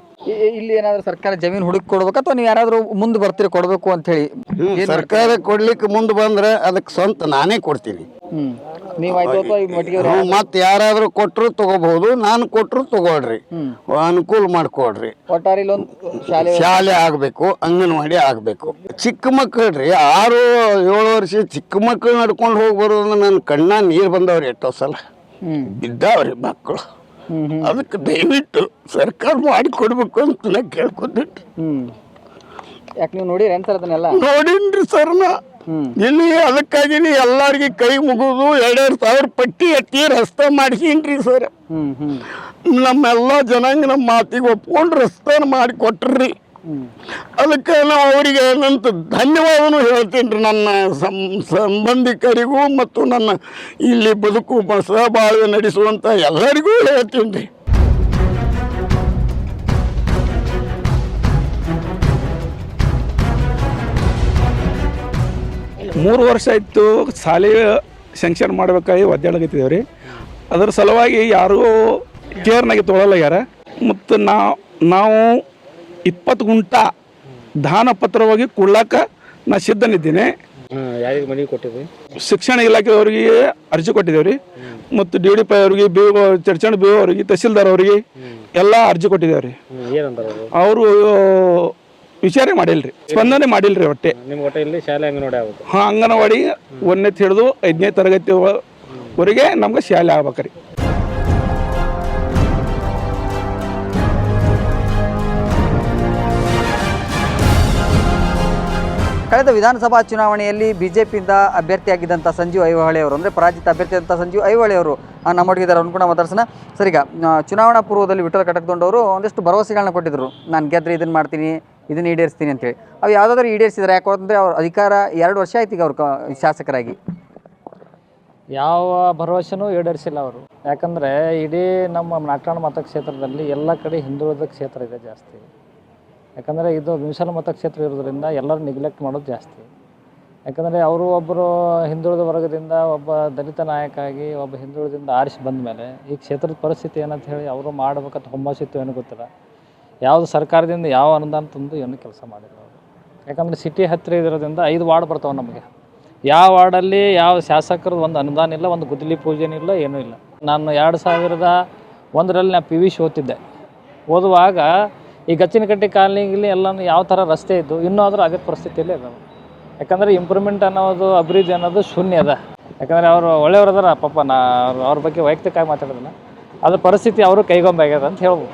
ಇಲ್ಲಿ ಏನಾದರೂ ಸರ್ಕಾರ ಜಮೀನು ಹುಡುಕಿ ಕೊಡ್ಬೇಕು ಅಥವಾ ನೀವು ಯಾರಾದರೂ ಮುಂದೆ ಬರ್ತೀರಿ ಕೊಡಬೇಕು ಅಂತ ಹೇಳಿ? ಸರ್ಕಾರ ಕೊಡ್ಲಿಕ್ಕೆ ಮುಂದೆ ಬಂದ್ರೆ ಅದಕ್ಕೆ ಸ್ವಂತ ನಾನೇ ಕೊಡ್ತೀನಿ. ಮತ್ತೆ ಯಾರಾದ್ರೂ ಕೊಟ್ಟರು ತಗೋಬಹುದು, ನಾನು ಕೊಟ್ಟರು ತಗೊಳ್ರಿ, ಅನುಕೂಲ ಮಾಡ್ಕೊಡ್ರಿ. ಶಾಲೆ ಆಗ್ಬೇಕು, ಅಂಗನವಾಡಿ ಆಗ್ಬೇಕು. ಚಿಕ್ಕ ಮಕ್ಕಳ್ರಿ 6-7 ವರ್ಷ ಚಿಕ್ಕ ಮಕ್ಕಳು ನಡ್ಕೊಂಡು ಹೋಗಿ ಬರೋದಂದ್ರೆ ನನ್ನ ಕಣ್ಣ ನೀರು ಬಂದವ್ರಿ. ಎಷ್ಟೋ ಸಲ ಬಿದ್ದಾವ್ರಿ ಮಕ್ಕಳು. ಅದಕ್ಕೆ ದಯವಿಟ್ಟು ಸರ್ಕಾರ ಮಾಡಿ ಕೊಡ್ಬೇಕು ಅಂತ ನಾ ಕೇಳ್ಕೊಂಡ್ರಿ. ಯಾಕೆ ನೀವು ನೋಡಿರಿ ಸರ್ ಅದನ್ನೆಲ್ಲ? ನೋಡಿನ್ರಿ ಸರ್ ನಾ ಇಲ್ಲಿ. ಅದಕ್ಕಾಗಿ ಎಲ್ಲರಿಗೆ ಕೈ ಮುಗಿದು 2,000 ಪಟ್ಟಿ ಎತ್ತಿ ರಸ್ತೆ ಮಾಡಿಸೀನ್ರಿ ಸರ್. ನಮ್ಮೆಲ್ಲ ಜನಾಂಗ ನಮ್ಮ ಮಾತಿಗೆ ಒಪ್ಕೊಂಡು ರಸ್ತೆ ಮಾಡಿ ಕೊಟ್ರಿ. ಅದಕ್ಕೆ ನಾವು ಅವರಿಗೆ ನಂತ ಧನ್ಯವಾದನೂ ಹೇಳ್ತೀನಿ ರೀ, ನನ್ನ ಸಂಬಂಧಿಕರಿಗೂ ಮತ್ತು ನನ್ನ ಇಲ್ಲಿ ಬದುಕು ಸಹಬಾಳ್ವೆ ನಡೆಸುವಂಥ ಎಲ್ಲರಿಗೂ ಹೇಳ್ತೀನಿ ರೀ. ಮೂರು ವರ್ಷ ಆಯಿತು ಶಾಲೆ ಶಂಕ್ಷನ್ ಮಾಡ್ಬೇಕಾಗಿ ಒದ್ದಾಡಕತ್ತಿದ್ದೇವೆ ರೀ. ಅದರ ಸಲುವಾಗಿ ಯಾರೂ ಕೇರ್ನಾಗೆ ತೊಗೊಳಲ್ಲಾಗ್ಯಾರ. ಮತ್ತು ನಾವು 20 ಗುಂಟ ದಾನ ಪತ್ರವಾಗಿ ಕೊಡ್ಲಾಕ ನಾ ಸಿದ್ಧನಿದ್ದೀನಿ. ಯಾರಿಗೆ ಮನೆ ಕೊಟ್ಟಿದ್ವಿ? ಶಿಕ್ಷಣ ಇಲಾಖೆಯವರಿಗೆ ಅರ್ಜಿ ಕೊಟ್ಟಿದ್ದೇವೆ ರೀ, ಮತ್ತು DDP ಅವ್ರಿಗೆ, ಚರ್ಚಣ BO ಅವ್ರಿಗೆ, ತಹಸೀಲ್ದಾರ್ ಅವರಿಗೆ ಎಲ್ಲ ಅರ್ಜಿ ಕೊಟ್ಟಿದ್ದೇವೆ ರೀ. ಅವರು ವಿಚಾರ ಮಾಡಿಲ್ರಿ, ಸ್ಪಂದನೆ ಮಾಡಿಲ್ರಿ. ಒಟ್ಟೆ ನಿಮ್ಮ ಒಟ್ಟೆ ಇಲ್ಲಿ ಶಾಲೆ ಅಂಗನವಾಡಿ ಆಗುತ್ತೆ. ಹಾಂ, ಅಂಗನವಾಡಿ 1ನೇ ಹಿಡಿದು 5ನೇ ತರಗತಿವರೆಗೆ ನಮ್ಗೆ ಶಾಲೆ ಆಗ್ಬೇಕ್ರಿ. ಕಳೆದ ವಿಧಾನಸಭಾ ಚುನಾವಣೆಯಲ್ಲಿ ಬಿಜೆಪಿಯಿಂದ ಅಭ್ಯರ್ಥಿಯಾಗಿದ್ದಂಥ ಸಂಜೀವ್ ಐಹೊಳೆ ಅವರು, ಅಂದರೆ ಪರಾಜಿತ ಅಭ್ಯರ್ಥಿಯಾದಂಥ ಸಂಜೀವ್ ಐಹೊಳೆ ಅವರು ನಮ್ಮೊಟ್ಟಿಗಿದ್ದಾರೆ, ಅವ್ರನ್ನ ಕೂಡ ಮಾತಾಡ್ಸೋಣ. ಸರ್, ಈಗ ಚುನಾವಣಾ ಪೂರ್ವದಲ್ಲಿ ವಿಠ್ಠಲ ಕಟಕದೊಂಡವರು ಒಂದಿಷ್ಟು ಭರವಸೆಗಳನ್ನ ಕೊಟ್ಟಿದ್ರು. ನಾನು ಗೆದ್ರೆ ಇದನ್ನು ಮಾಡ್ತೀನಿ, ಇದನ್ನು ಈಡೇರಿಸ್ತೀನಿ ಅಂತೇಳಿ. ಅವು ಯಾವುದಾದ್ರೂ ಈಡೇರಿಸಿದ್ರೆ? ಯಾಕಂದರೆ ಅವ್ರ ಅಧಿಕಾರ 2 ವರ್ಷ ಆಯ್ತು ಈಗ ಅವ್ರು ಶಾಸಕರಾಗಿ. ಯಾವ ಭರವಸೆನೂ ಈಡೇರಿಸಿಲ್ಲ ಅವರು. ಯಾಕಂದರೆ ಇಡೀ ನಮ್ಮ ನಾಗಠಾಣ ಮತಕ್ಷೇತ್ರದಲ್ಲಿ ಎಲ್ಲ ಕಡೆ ಹಿಂದುಳಿದ ಕ್ಷೇತ್ರ ಇದೆ ಜಾಸ್ತಿ. ಯಾಕಂದರೆ ಇದು ಮೀಸಲು ಮತಕ್ಷೇತ್ರ ಇರೋದ್ರಿಂದ ಎಲ್ಲರೂ ನೆಗ್ಲೆಕ್ಟ್ ಮಾಡೋದು ಜಾಸ್ತಿ. ಯಾಕಂದರೆ ಅವರು ಒಬ್ಬರು ಹಿಂದುಳಿದ ವರ್ಗದಿಂದ ಒಬ್ಬ ದಲಿತ ನಾಯಕ ಆಗಿ ಒಬ್ಬ ಹಿಂದುಳಿದಿಂದ ಆರಿಸಿ ಬಂದ ಮೇಲೆ ಈ ಕ್ಷೇತ್ರದ ಪರಿಸ್ಥಿತಿ ಏನಂತ ಹೇಳಿ ಅವರು ಮಾಡಬೇಕಂತ ಹುಮ್ಮಸ್ಸಿತ್ತು ಏನೂ ಗೊತ್ತಿಲ್ಲ. ಯಾವುದು ಸರ್ಕಾರದಿಂದ ಯಾವ ಅನುದಾನ ತಂದು ಏನೂ ಕೆಲಸ ಮಾಡಿಲ್ಲ ಅವರು. ಯಾಕಂದರೆ ಸಿಟಿ ಹತ್ತಿರ ಇರೋದ್ರಿಂದ 5 ವಾರ್ಡ್ ಬರ್ತಾವೆ ನಮಗೆ. ಯಾವ ವಾರ್ಡಲ್ಲಿ ಯಾವ ಶಾಸಕರದ್ದು ಒಂದು ಅನುದಾನ ಇಲ್ಲ, ಒಂದು ಗುದ್ದಲಿ ಪೂಜೆನೂ ಇಲ್ಲ, ಏನೂ ಇಲ್ಲ. ನಾನು 2001ರಲ್ಲಿ ನಾನು PVC ಓದ್ತಿದ್ದೆ. ಓದುವಾಗ ಈ ಗಚ್ಚಿನಕಟ್ಟೆ ಕಾಲನಿಗೆ ಎಲ್ಲನೂ ಯಾವ ಥರ ರಸ್ತೆ ಇದ್ದು ಇನ್ನೂ ಆದರೂ ಅದೇ ಪರಿಸ್ಥಿತಿಯಲ್ಲೇ ಇದ್ದಾವೆ. ಯಾಕಂದರೆ ಇಂಪ್ರೂವ್ಮೆಂಟ್ ಅನ್ನೋದು, ಅಭಿವೃದ್ಧಿ ಅನ್ನೋದು ಶೂನ್ಯ ಅದ. ಯಾಕಂದರೆ ಅವರು ಒಳ್ಳೆಯವ್ರು ಅದಾರ ಪಾಪ. ಅವ್ರ ಬಗ್ಗೆ ವೈಯಕ್ತಿಕವಾಗಿ ಮಾತಾಡೋದಿಲ್ಲ. ಅದ್ರ ಪರಿಸ್ಥಿತಿ ಅವರು ಕೈಗೊಂಬಾಗ್ಯದ ಅಂತ ಹೇಳ್ಬೋದು.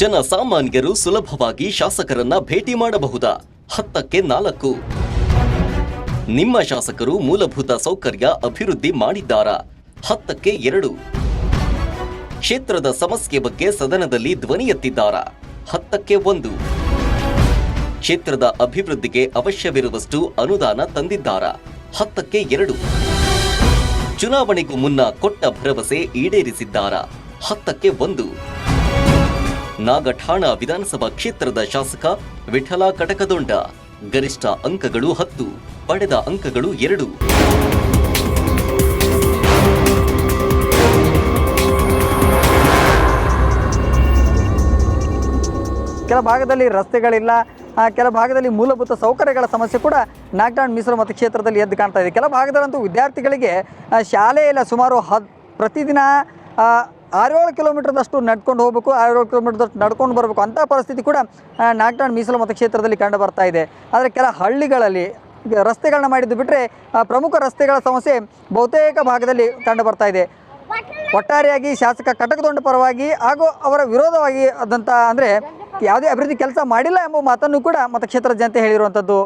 ಜನಸಾಮಾನ್ಯರು ಸುಲಭವಾಗಿ ಶಾಸಕರನ್ನ ಭೇಟಿ ಮಾಡಬಹುದಾ? 10ಕ್ಕೆ 4. ನಿಮ್ಮ ಶಾಸಕರು ಮೂಲಭೂತ ಸೌಕರ್ಯ ಅಭಿವೃದ್ಧಿ ಮಾಡಿದ್ದಾರಾ? 10ಕ್ಕೆ 2. ಕ್ಷೇತ್ರದ ಸಮಸ್ಯೆ ಬಗ್ಗೆ ಸದನದಲ್ಲಿ ಧ್ವನಿ ಎತ್ತಿದ್ದಾರಾ? 10ಕ್ಕೆ 1. ಕ್ಷೇತ್ರದ ಅಭಿವೃದ್ಧಿಗೆ ಅವಶ್ಯವಿರುವಷ್ಟು ಅನುದಾನ ತಂದಿದ್ದಾರಾ? 10ಕ್ಕೆ 2. ಚುನಾವಣೆಗೂ ಮುನ್ನ ಕೊಟ್ಟ ಭರವಸೆ ಈಡೇರಿಸಿದ್ದಾರಾ? 10ಕ್ಕೆ 1. ನಾಗಠಾಣ ವಿಧಾನಸಭಾ ಕ್ಷೇತ್ರದ ಶಾಸಕ ವಿಠಲ ಕಟಕದೊಂಡ. ಗರಿಷ್ಠ ಅಂಕಗಳು 10, ಪಡೆದ ಅಂಕಗಳು 2. ಕೆಲ ಭಾಗದಲ್ಲಿ ರಸ್ತೆಗಳಿಲ್ಲ, ಕೆಲ ಭಾಗದಲ್ಲಿ ಮೂಲಭೂತ ಸೌಕರ್ಯಗಳ ಸಮಸ್ಯೆ ಕೂಡ ನಾಗಠಾಣ ಮೀಸಲು ಮತಕ್ಷೇತ್ರದಲ್ಲಿ ಎದ್ದು ಕಾಣ್ತಾ ಇದೆ. ಕೆಲ ಭಾಗದಲ್ಲಂತೂ ವಿದ್ಯಾರ್ಥಿಗಳಿಗೆ ಶಾಲೆ ಇಲ್ಲ, ಸುಮಾರು ಪ್ರತಿದಿನ 6-7 ಕಿಲೋಮೀಟರ್ದಷ್ಟು ನಡ್ಕೊಂಡು ಹೋಗಬೇಕು, 6-7 ಕಿಲೋಮೀಟರ್ದಷ್ಟು ನಡ್ಕೊಂಡು ಬರಬೇಕು ಅಂಥ ಪರಿಸ್ಥಿತಿ ಕೂಡ ನಾಗಠಾಣ ಮೀಸಲು ಮತಕ್ಷೇತ್ರದಲ್ಲಿ ಕಂಡು ಬರ್ತಾ ಇದೆ. ಆದರೆ ಕೆಲ ಹಳ್ಳಿಗಳಲ್ಲಿ ರಸ್ತೆಗಳನ್ನ ಮಾಡಿದ್ದು ಬಿಟ್ಟರೆ ಪ್ರಮುಖ ರಸ್ತೆಗಳ ಸಮಸ್ಯೆ ಬಹುತೇಕ ಭಾಗದಲ್ಲಿ ಕಂಡು ಬರ್ತಾ ಇದೆ. ಒಟ್ಟಾರೆಯಾಗಿ ಶಾಸಕ ಕಟಕದೊಂಡ ಪರವಾಗಿ ಹಾಗೂ ಅವರ ವಿರೋಧವಾಗಿ ಆದಂಥ ಅಂದರೆ ಯಾವುದೇ ಅಭಿವೃದ್ಧಿ ಕೆಲಸ ಮಾಡಿಲ್ಲ ಎಂಬ ಮಾತನ್ನು ಕೂಡ ಮತಕ್ಷೇತ್ರದ ಜನತೆ ಹೇಳಿರುವಂಥದ್ದು.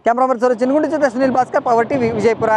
ಕ್ಯಾಮ್ರಾಮನ್ ಸರ್ ಚಿನ್ಗುಂಡಿ ಜೊತೆ ಸುನಿಲ್ ಭಾಸ್ಕರ್, ಪವರ್ ಟಿವಿ, ವಿಜಯಪುರ.